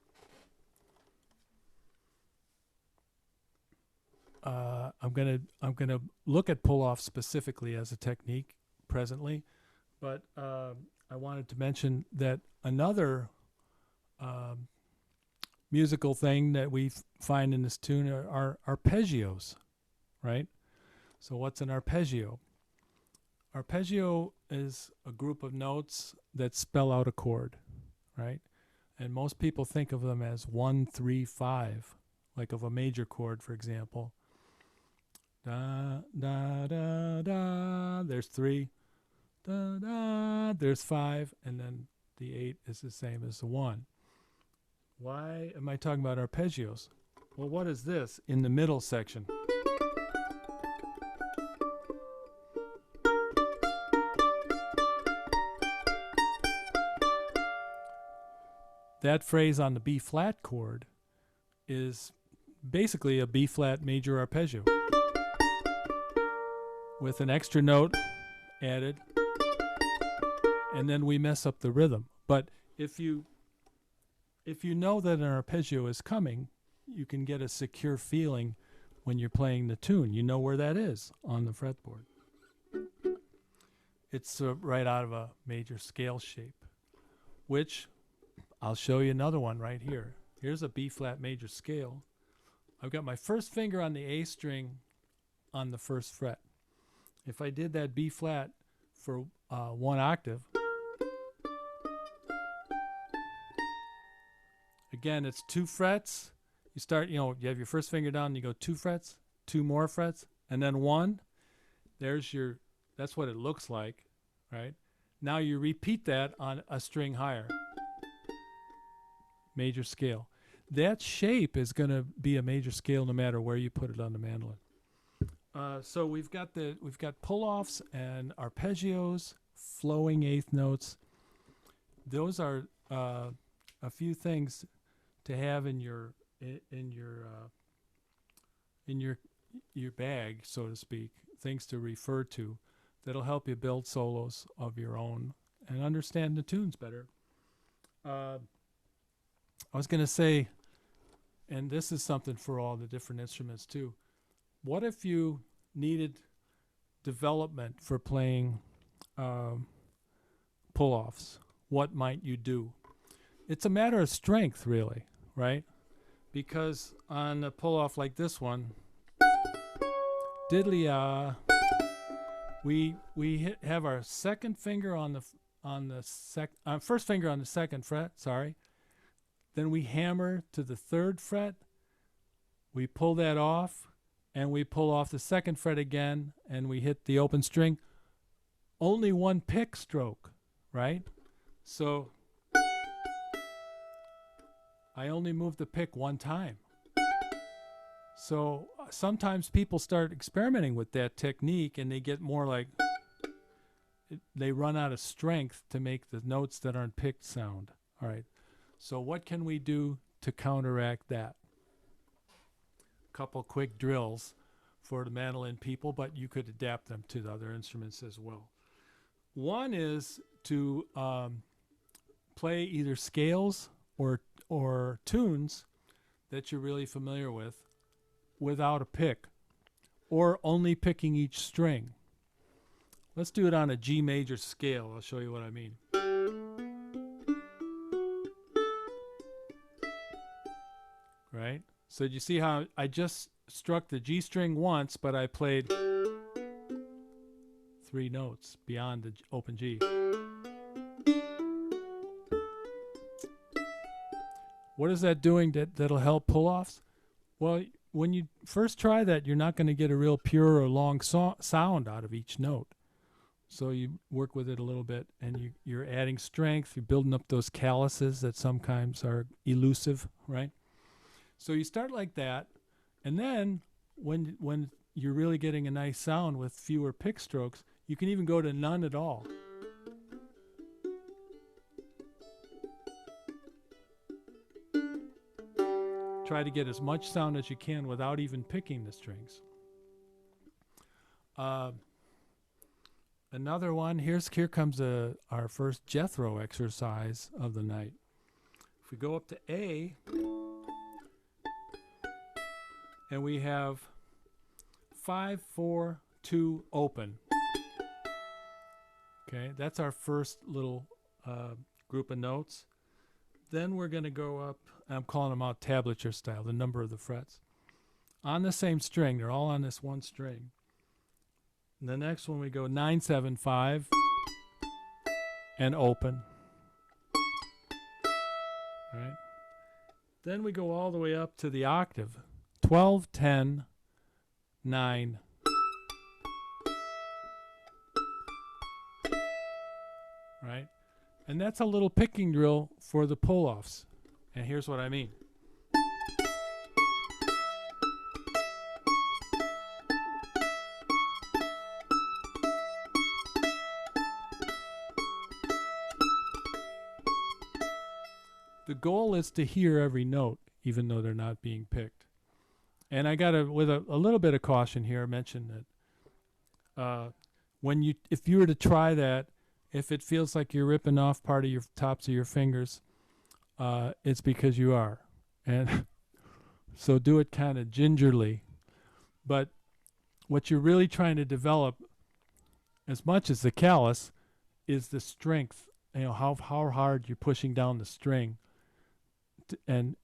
gonna look at pull-off specifically as a technique presently, but I wanted to mention that another musical thing that we find in this tune are arpeggios, right? So what's an arpeggio? Arpeggio is a group of notes that spell out a chord, right? And most people think of them as 1, 3, 5, like of a major chord, for example. Da, da, da, da, there's 3. Da, da, there's 5, and then the 8 is the same as the 1. Why am I talking about arpeggios? Well, what is this in the middle section? That phrase on the B flat chord is basically a B flat major arpeggio with an extra note added, and then we mess up the rhythm. But if you know that an arpeggio is coming, you can get a secure feeling when you're playing the tune. You know where that is on the fretboard. It's right out of a major scale shape, which I'll show you another one right here. Here's a B flat major scale. I've got my first finger on the A string on the first fret. If I did that B flat for 1 octave, again, it's 2 frets. You start, you have your first finger down, and you go 2 frets, 2 more frets, and then 1. That's what it looks like, right? Now you repeat that on a string higher. Major scale. That shape is going to be a major scale no matter where you put it on the mandolin. So we've got pull-offs and arpeggios, flowing eighth notes. Those are a few things to have in your bag, so to speak, things to refer to that'll help you build solos of your own and understand the tunes better. I was going to say, and this is something for all the different instruments too, what if you needed development for playing pull-offs? what might you do? It's a matter of strength, really, right? Because on a pull-off like this one, diddly-ah, we have our second finger on the first finger on the second fret, sorry. Then we hammer to the third fret. We pull that off, and we pull off the second fret again, and we hit the open string. Only one pick stroke, right? So I only move the pick one time. So sometimes people start experimenting with that technique, and they get more like they run out of strength to make the notes that aren't picked sound. All right. So what can we do to counteract that? A couple quick drills for the mandolin people, but you could adapt them to the other instruments as well. One is to play either scales or tunes that you're really familiar with without a pick, or only picking each string. Let's do it on a G major scale. I'll show you what I mean. Right? So you see how I just struck the G string once, but I played 3 notes beyond the open G. What is that doing that'll help pull-offs? Well, when you first try that, you're not going to get a real pure or long sound out of each note. So you work with it a little bit, and you're adding strength. You're building up those calluses that sometimes are elusive, right? So you start like that, and then when you're really getting a nice sound with fewer pick strokes, you can even go to none at all. Try to get as much sound as you can without even picking the strings. Another one, here comes our first Jethro exercise of the night. If we go up to A, and we have 5, 4, 2, open. Okay, that's our first little group of notes. Then we're going to go up, I'm calling them out tablature style, the number of the frets. On the same string, they're all on this one string. And the next one we go 9, 7, 5, and open. Right? Then we go all the way up to the octave. 12, 10, 9. Right? And that's a little picking drill for the pull-offs. And here's what I mean. The goal is to hear every note, even though they're not being picked. And I gotta, with a little bit of caution here, mention that if you were to try that, if it feels like you're ripping off part of your tops of your fingers, it's because you are. And so do it kind of gingerly. But what you're really trying to develop, as much as the callus, is the strength. You know, how hard you're pushing down the string, and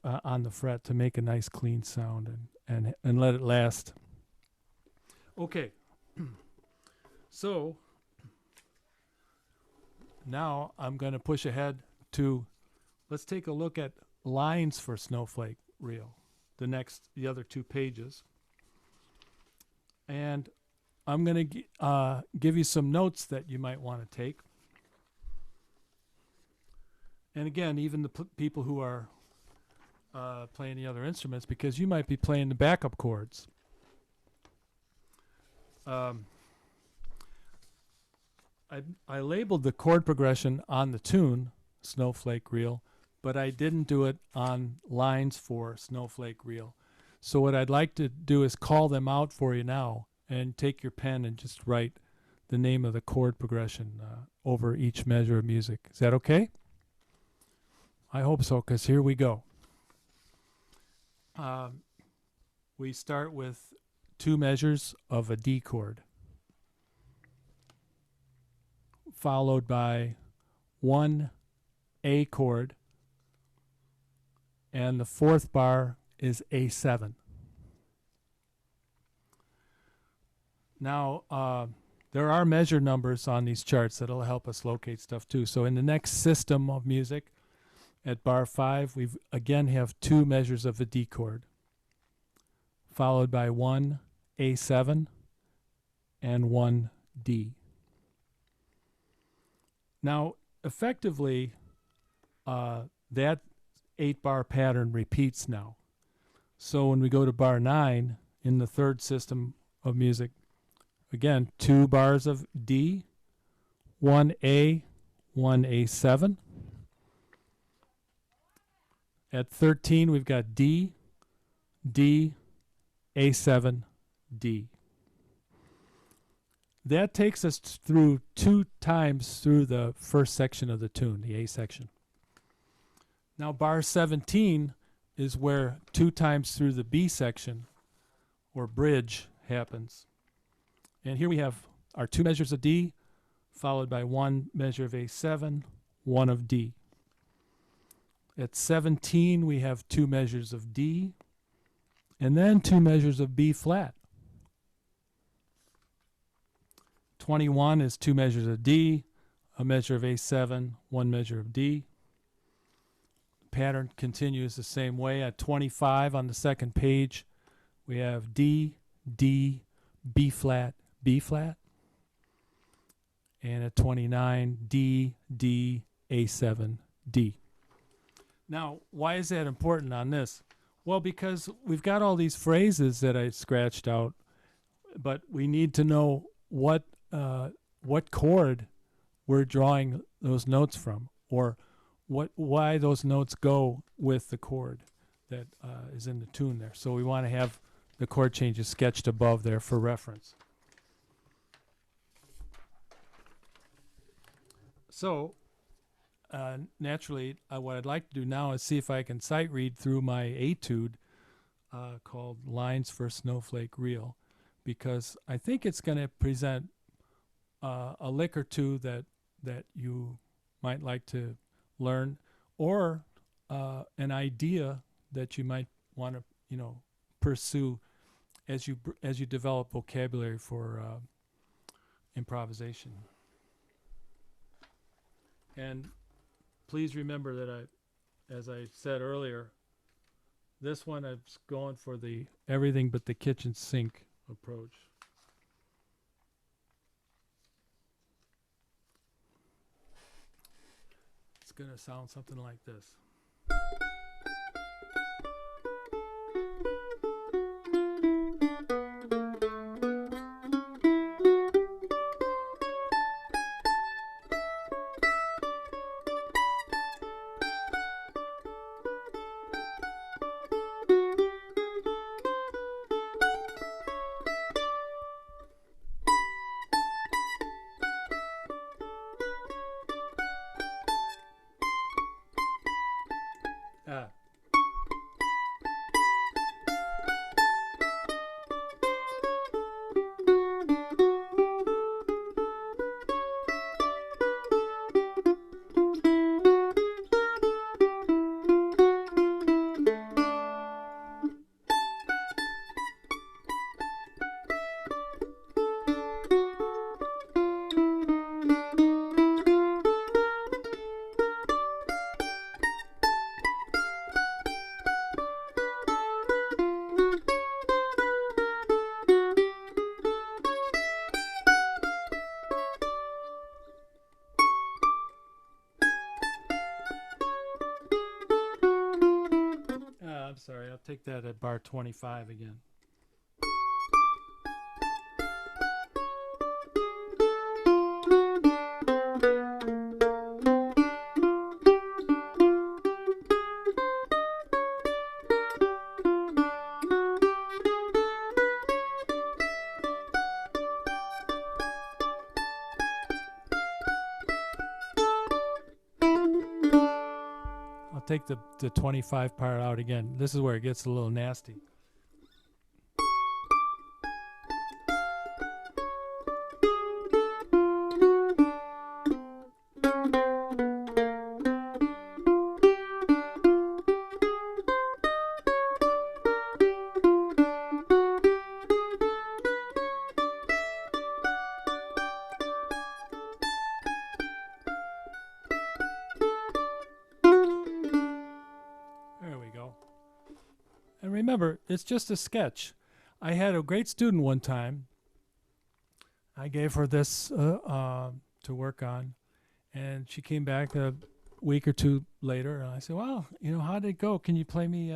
on the fret to make a nice clean sound and let it last. Okay. So now I'm going to push ahead to, let's take a look at lines for Snowflake Reel, the other 2 pages. And I'm going to give you some notes that you might want to take. And again, even the people who are playing the other instruments, because you might be playing the backup chords. I labeled the chord progression on the tune, Snowflake Reel, but I didn't do it on lines for Snowflake Reel. So what I'd like to do is call them out for you now, and take your pen and just write the name of the chord progression over each measure of music. Is that okay? I hope so, because here we go. We start with 2 measures of a D chord, followed by one A chord, and the fourth bar is A7. Now, there are measure numbers on these charts that'll help us locate stuff too. So in the next system of music, at bar 5, we again have 2 measures of the D chord, followed by 1 A7 and 1 D. Now, effectively, that 8-bar pattern repeats now. So when we go to bar 9 in the third system of music, again, 2 bars of D, 1 A, 1 A7. At 13, we've got D, D, A7, D. That takes us through 2 times through the first section of the tune, the A section. Now bar 17 is where 2 times through the B section, or bridge, happens. And here we have our 2 measures of D, followed by 1 measure of A7, 1 of D. At 17, we have 2 measures of D, and then 2 measures of B flat. 21 is 2 measures of D, a measure of A7, 1 measure of D. Pattern continues the same way. At 25 on the second page, we have D, D, B flat, B flat. And at 29, D, D, A7, D. Now, why is that important on this? Well, because we've got all these phrases that I scratched out, but we need to know what chord we're drawing those notes from, or why those notes go with the chord that is in the tune there. So we want to have the chord changes sketched above there for reference. So naturally, what I'd like to do now is see if I can sight read through my etude called Lines for Snowflake Reel, because I think it's going to present a lick or two that you might like to learn, or an idea that you might want to pursue as you develop vocabulary for improvisation. And please remember that as I said earlier, this one I'm going for the everything but the kitchen sink approach. It's going to sound something like this. I'm sorry, I'll take that at bar 25 again. Take the 25 part out again. This is where it gets a little nasty. remember, it's just a sketch. I had a great student one time. I gave her this to work on, and she came back a week or two later, and I said, "Well, how did it go? Can you play me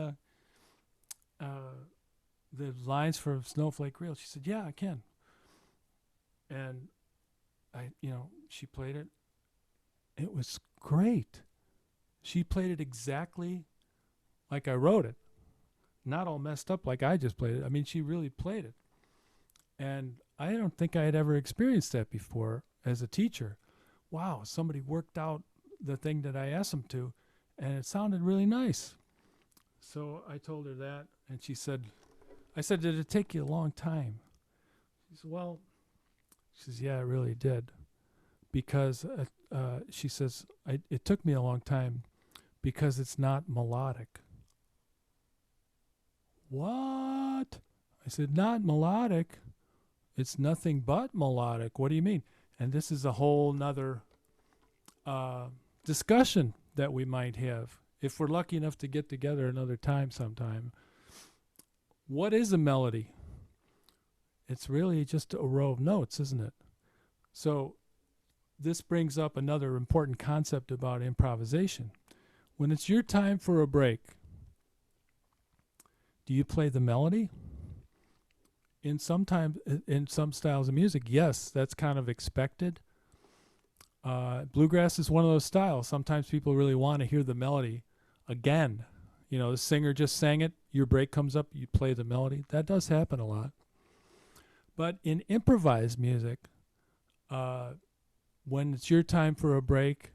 the lines for Snowflake Reel?" She said, "Yeah, I can." And she played it. It was great. She played it exactly like I wrote it, not all messed up like I just played it. I mean, she really played it. And I don't think I had ever experienced that before as a teacher. Wow, somebody worked out the thing that I asked them to, and it sounded really nice. So I told her that, and I said, "Did it take you a long time?" She said, "Well," she says, "Yeah, it really did." Because she says, it took me a long time because it's not melodic. What? I said, "Not melodic. It's nothing but melodic." "What do you mean?" And this is a whole nother discussion that we might have if we're lucky enough to get together another time sometime. What is a melody? It's really just a row of notes, isn't it? So this brings up another important concept about improvisation. When it's your time for a break, do you play the melody? In some styles of music, yes, that's kind of expected. Bluegrass is one of those styles. Sometimes people really want to hear the melody again. The singer just sang it, your break comes up, you play the melody. That does happen a lot. But in improvised music, when it's your time for a break,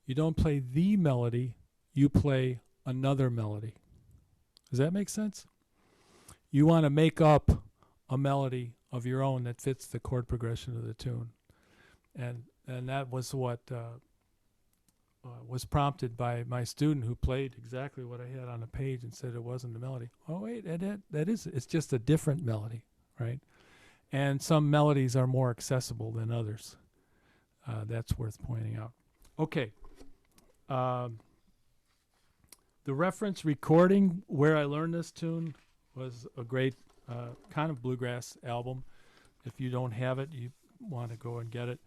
you don't play the melody, you play another melody. Does that make sense? You want to make up a melody of your own that fits the chord progression of the tune. And that was what was prompted by my student who played exactly what I had on the page and said it wasn't a melody. Oh, wait, that is, it's just a different melody, right? And some melodies are more accessible than others. That's worth pointing out. Okay. The reference recording where I learned this tune was a great kind of bluegrass album. If you don't have it, you want to go and get it.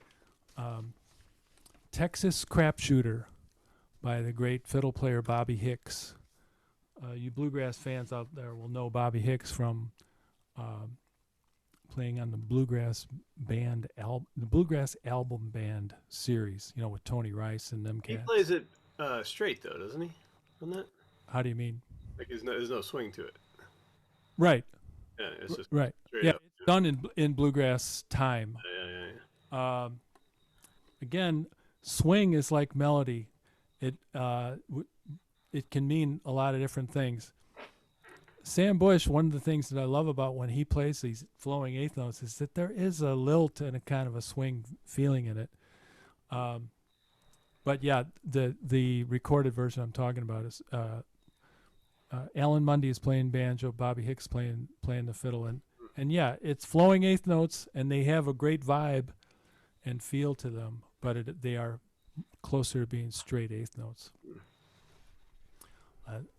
Texas Crapshooter by the great fiddle player Bobby Hicks. You bluegrass fans out there will know Bobby Hicks from playing on the Bluegrass album band series, with Tony Rice and them cats. He plays it straight though, doesn't he? On that? How do you mean? Like there's no swing to it. Right. Yeah, it's just right. straight Yeah, up. it's done in bluegrass time. Yeah. Again, swing is like melody. It can mean a lot of different things. Sam Bush, one of the things that I love about when he plays these flowing eighth notes is that there is a lilt and a kind of a swing feeling in it. But yeah, the recorded version I'm talking about is Alan Mundy is playing banjo, Bobby Hicks playing the fiddle, and yeah, it's flowing eighth notes, and they have a great vibe and feel to them, but they are closer to being straight eighth notes.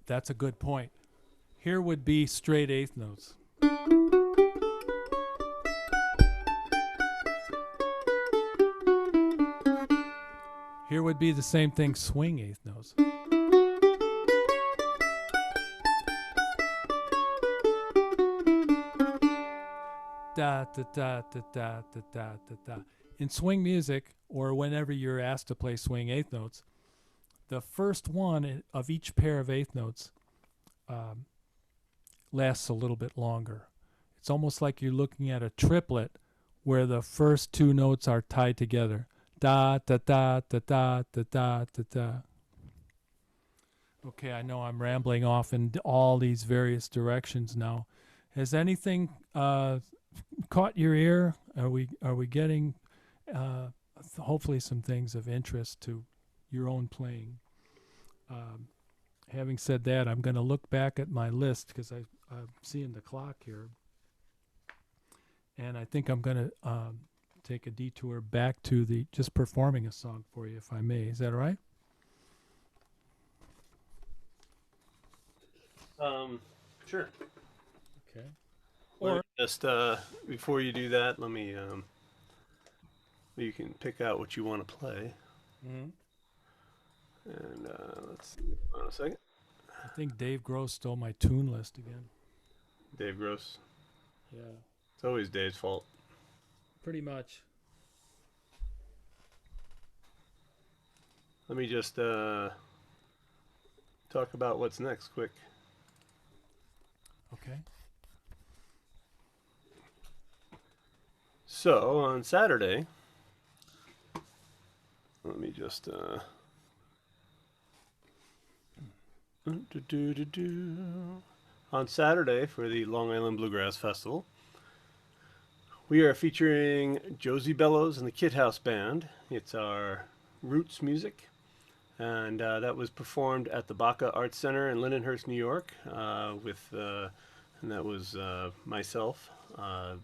That's a good point. Here would be straight eighth notes. Here would be the same thing, swing eighth notes. Da da da da da da da da. In swing music, or whenever you're asked to play swing eighth notes, the first one of each pair of eighth notes lasts a little bit longer. It's almost like you're looking at a triplet where the first two notes are tied together. Da da da da da da da da da. Okay, I know I'm rambling off in all these various directions now. Has anything caught your ear? Are we getting hopefully some things of interest to your own playing? Having said that, I'm going to look back at my list because I'm seeing the clock here, and I think I'm going to take a detour back to just performing a song for you, if I may. Is that all right? Sure. Okay. Let me Or just before you do that, let me you can pick out what you want to play, Mhm. and let's see. Hold on a second. I think Dave Gross stole my tune list again. Dave Gross. Yeah, It's always Dave's fault. pretty much. Let me just talk about what's next, quick. Okay. So on Saturday, let me just on Saturday for the Long Island Bluegrass Festival, we are featuring Josie Bellows and the Kid House Band. It's our roots music, and that was performed at the Baca Arts Center in Lindenhurst, New York, and that was myself,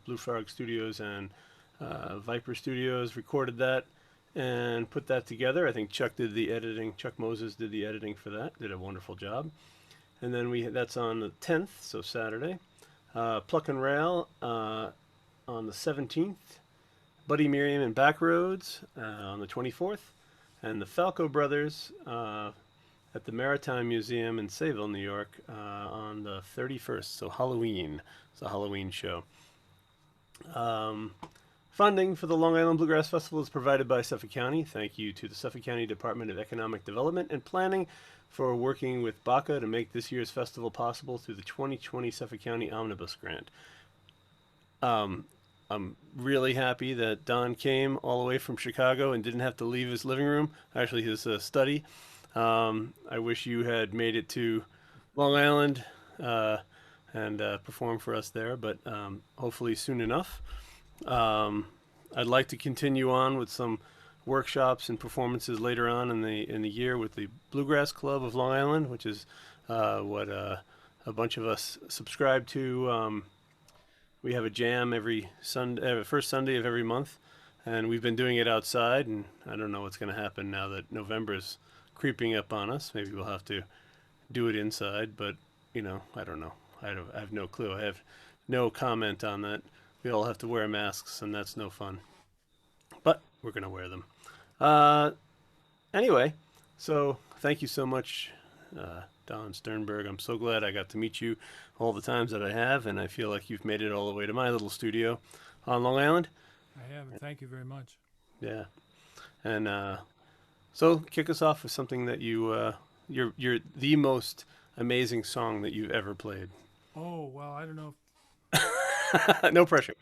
Blue Frog Studios and Viper Studios recorded that and put that together. I think Chuck did the editing. Chuck Moses did the editing for that. Did a wonderful job. And then that's on the 10th, so Saturday. Pluck and Rail on the 17th. Buddy Miriam and Backroads on the 24th. And the Falco Brothers at the Maritime Museum in Sayville, New York on the 31st, so Halloween. It's a Halloween show. Funding for the Long Island Bluegrass Festival is provided by Suffolk County. Thank you to the Suffolk County Department of Economic Development and Planning for working with Baca to make this year's festival possible through the 2020 Suffolk County Omnibus Grant. I'm really happy that Don came all the way from Chicago and didn't have to leave his living room, actually his study. I wish you had made it to Long Island and perform for us there, but hopefully soon enough. I'd like to continue on with some workshops and performances later on in the year with the Bluegrass Club of Long Island, which is what a bunch of us subscribe to. We have a jam every Sunday, first Sunday of every month, and we've been doing it outside. And I don't know what's going to happen now that November's creeping up on us. Maybe we'll have to do it inside, but I don't know. I have no clue. I have no comment on that. We all have to wear masks, and that's no fun. But we're going to wear them. Anyway, so thank you so much, Don Stiernberg. I'm so glad I got to meet you all the times that I have, and I feel like you've made it all the way to my little studio on Long Island. I have, and thank you very much. Yeah. And so kick us off with something that you're the most amazing song that you've ever played. Oh, well, I don't know. No pressure.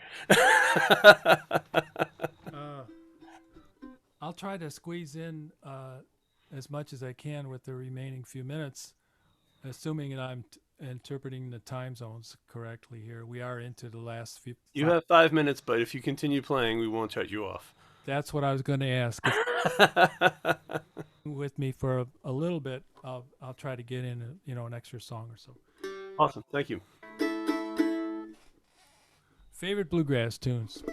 I'll try to squeeze in as much as I can with the remaining few minutes, assuming that I'm interpreting the time zones correctly here. We are into the last few. You have 5 minutes, but if you continue playing, we won't shut you off. That's what I was going to ask. With me for a little bit, I'll try to get in an extra song or so. Awesome. Thank you. Favorite bluegrass tunes.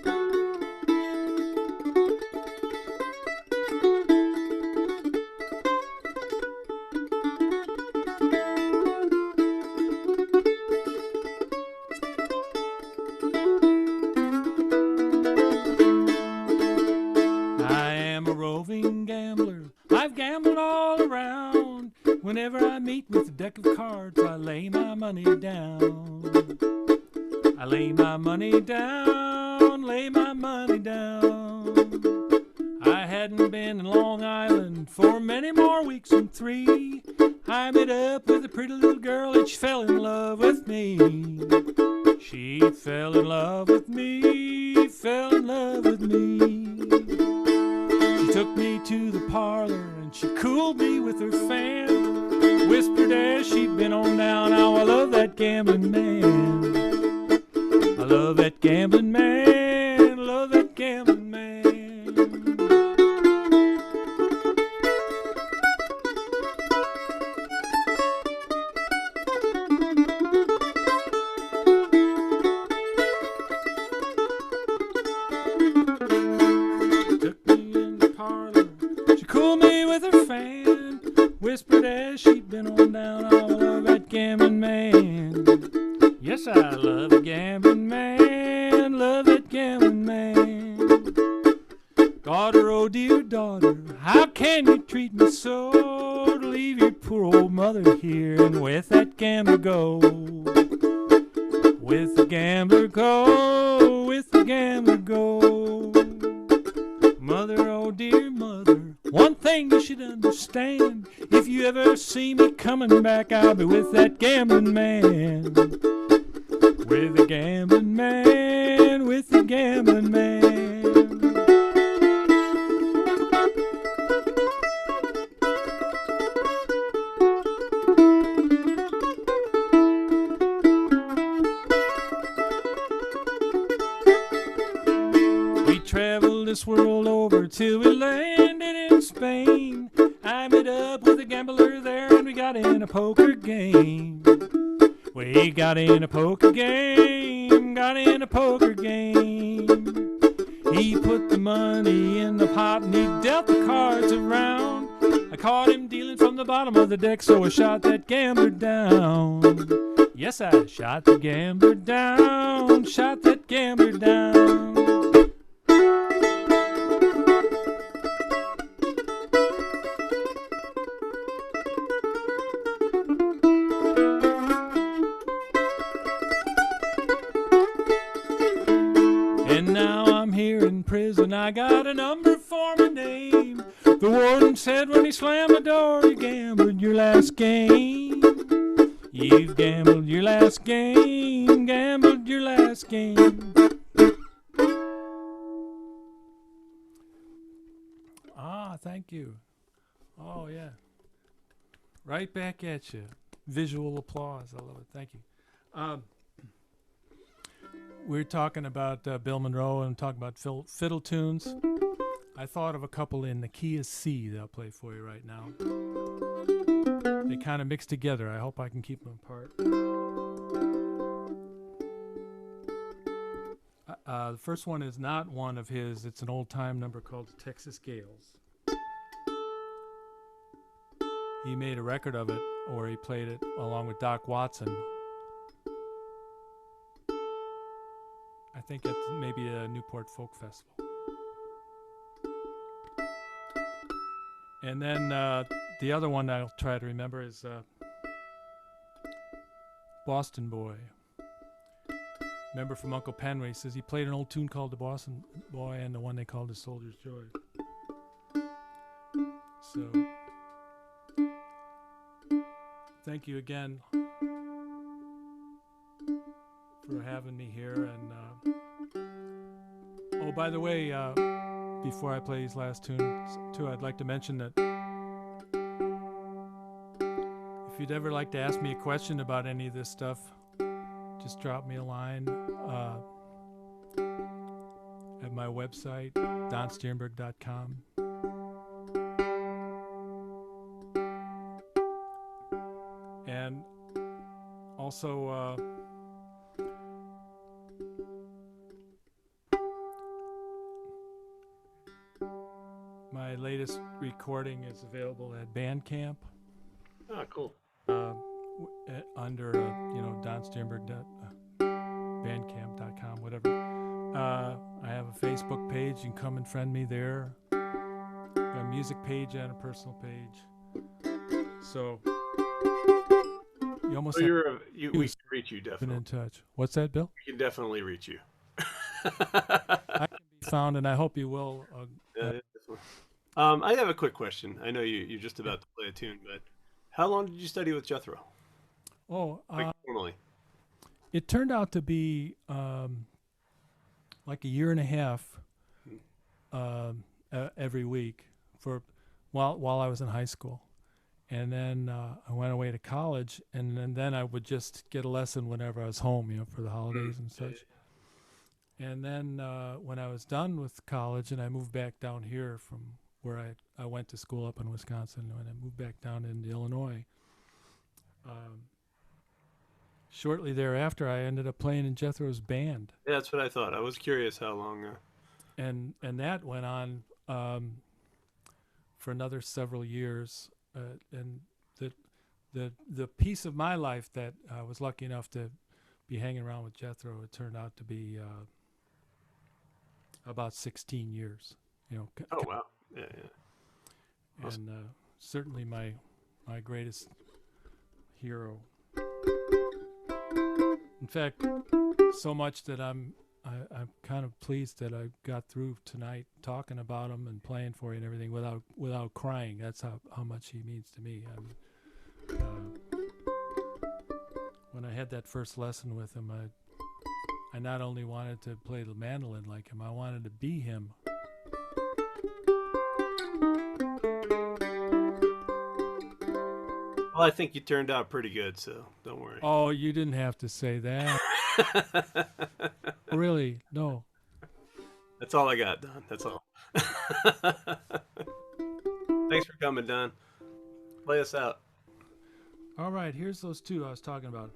I am a roving gambler. I've gambled all around. Whenever I meet with a deck of cards, I lay my money down. I lay my money down, lay my money down. I hadn't been in Long Island for many more weeks than 3. I met up with a pretty little girl and she fell in love with me. She fell in love with me, fell in love with me. She took me to the parlor and she cooled me with her fan. Whispered as she'd been on down, how I love that gambling man. I love that gambling man, love that gambling man. Took me in the parlor, she cooled me with her fan. Whispered as she'd been on down, how I love that gambling man. Yes, Yes, I love a gambling man, love that gambling man. Daughter, oh dear daughter, how can you treat me so? To leave your poor old mother here and with that gambler go. With the gambler go, with the gambler go. Mother, oh dear mother, one thing you should understand. If you ever see me coming back, I'll be with that gambling man. With the gambling man, with the gambling man. We traveled this world over till we landed in Spain. I met up with a gambler there and we got in a poker game. We got in a poker game, got in a poker game. He put the money in the pot and he dealt the cards around. I caught him dealing from the bottom of the deck, so I shot that gambler down. Yes, I shot the gambler down, shot that gambler down. And now I'm here in prison, I got a number for my name. The warden said when he slammed the door, you gambled your last game. You've gambled your last game, gambled your last game. Ah, thank you. Oh, yeah. Right back at you. Visual applause. I love it. Thank you. We're talking about Bill Monroe and talking about fiddle tunes. I thought of a couple in the key of C that I'll play for you right now. They kind of mix together. I hope I can keep them apart. The first one is not one of his. It's an old-time number called Texas Gales. He made a record of it, or he played it along with Doc Watson. I think it's maybe a Newport Folk Festival. And then the other one I'll try to remember is Boston Boy. Remember from Uncle Pen when he says he played an old tune called The Boston Boy and the one they called The Soldier's Joy. So, thank you again for having me here. And oh, by the way, before I play these last tunes too, I'd like to mention that if you'd ever like to ask me a question about any of this stuff, just drop me a line at my website, donstiernberg.com. And also my latest recording is available at Bandcamp. Oh, cool. Under donstiernberg.bandcamp.com, whatever. I have a Facebook page. You can come and friend me there. Got a music page and a personal page. So you almost So we can reach you been definitely. in touch. What's that, Bill? We can definitely reach you. I can be found, and I hope you will. I have a quick question. I know you're just about to play a tune, but how long did you study with Jethro? Like formally? It turned out to be like a year and a half every week while I was in high school, and then I went away to college, and then I would just get a lesson whenever I was home, for the holidays and such. And then when I was done with college and I moved back down here from where I went to school up in Wisconsin, when I moved back down into Illinois, shortly thereafter I ended up playing in Jethro's band. Yeah, that's what I thought. I was curious how long. And that went on for another several years. And the piece of my life that I was lucky enough to be hanging around with Jethro, it turned out to be about 16 years. Oh wow. Yeah. And certainly my greatest hero. In fact, so much that I'm kind of pleased that I got through tonight talking about him and playing for you and everything without crying. That's how much he means to me. When I had that first lesson with him, I not only wanted to play the mandolin like him, I wanted to be him. Well, I think you turned out pretty good, so don't worry. Oh, you didn't have to say that. Really, no. That's all I got, Don. That's all. Thanks for coming, Don. Play us out. All right, here's those two I was talking about.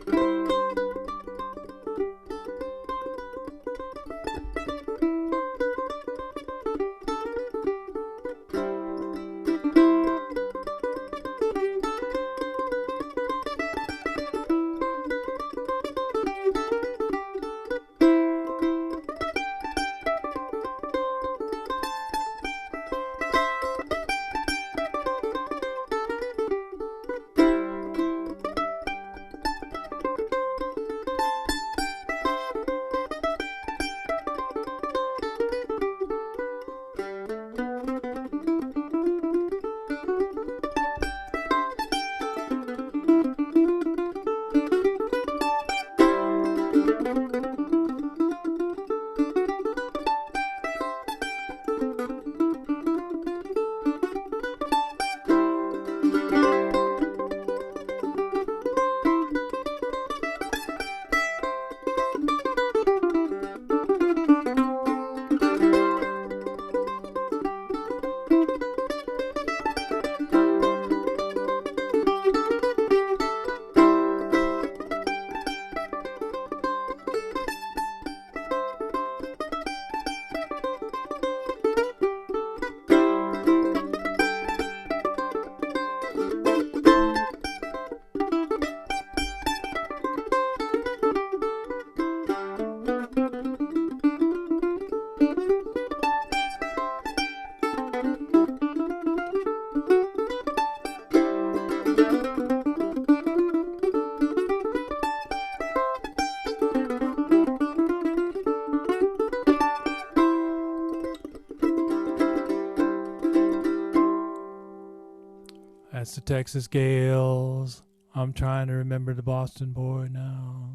That's the Texas Gales. I'm trying to remember the Boston boy now.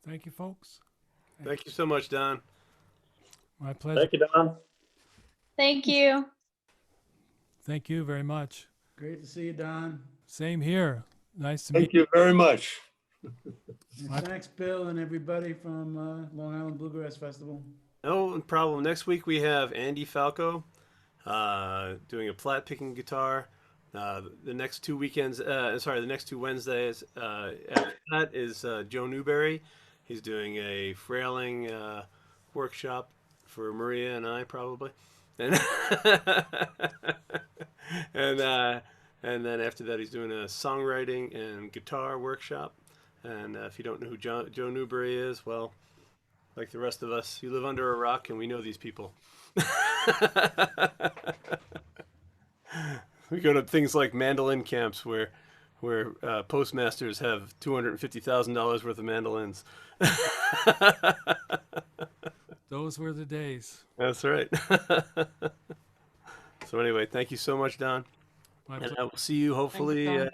Thank you, folks. Thank you so much, Don. My pleasure. Thank you, Don. Thank you. Thank you very much. Great to see you, Don. Same here. Nice to meet Thank you very much. And thanks, Bill, and everybody from Long Island Bluegrass Festival. No problem. Next week we have Andy Falco doing a flat picking guitar. The next two weekends, the next two Wednesdays after that is Joe Newberry. He's doing a frailing workshop for Maria and I probably, and and then after that he's doing a songwriting and guitar workshop. And if you don't know who Joe Newberry is, well, like the rest of us, you live under a rock, and we know these people. We go to things like mandolin camps where where postmasters have $250,000 worth of mandolins. Those were the days. That's right. So anyway, thank you so much, Don. My And pleasure. I will see you hopefully. Don.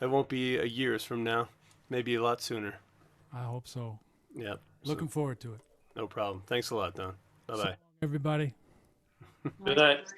It won't be a years from now, maybe a lot sooner. I hope so. Yeah. Looking forward to it. No problem. Thanks a lot, Don. Bye bye. Everybody. Good night.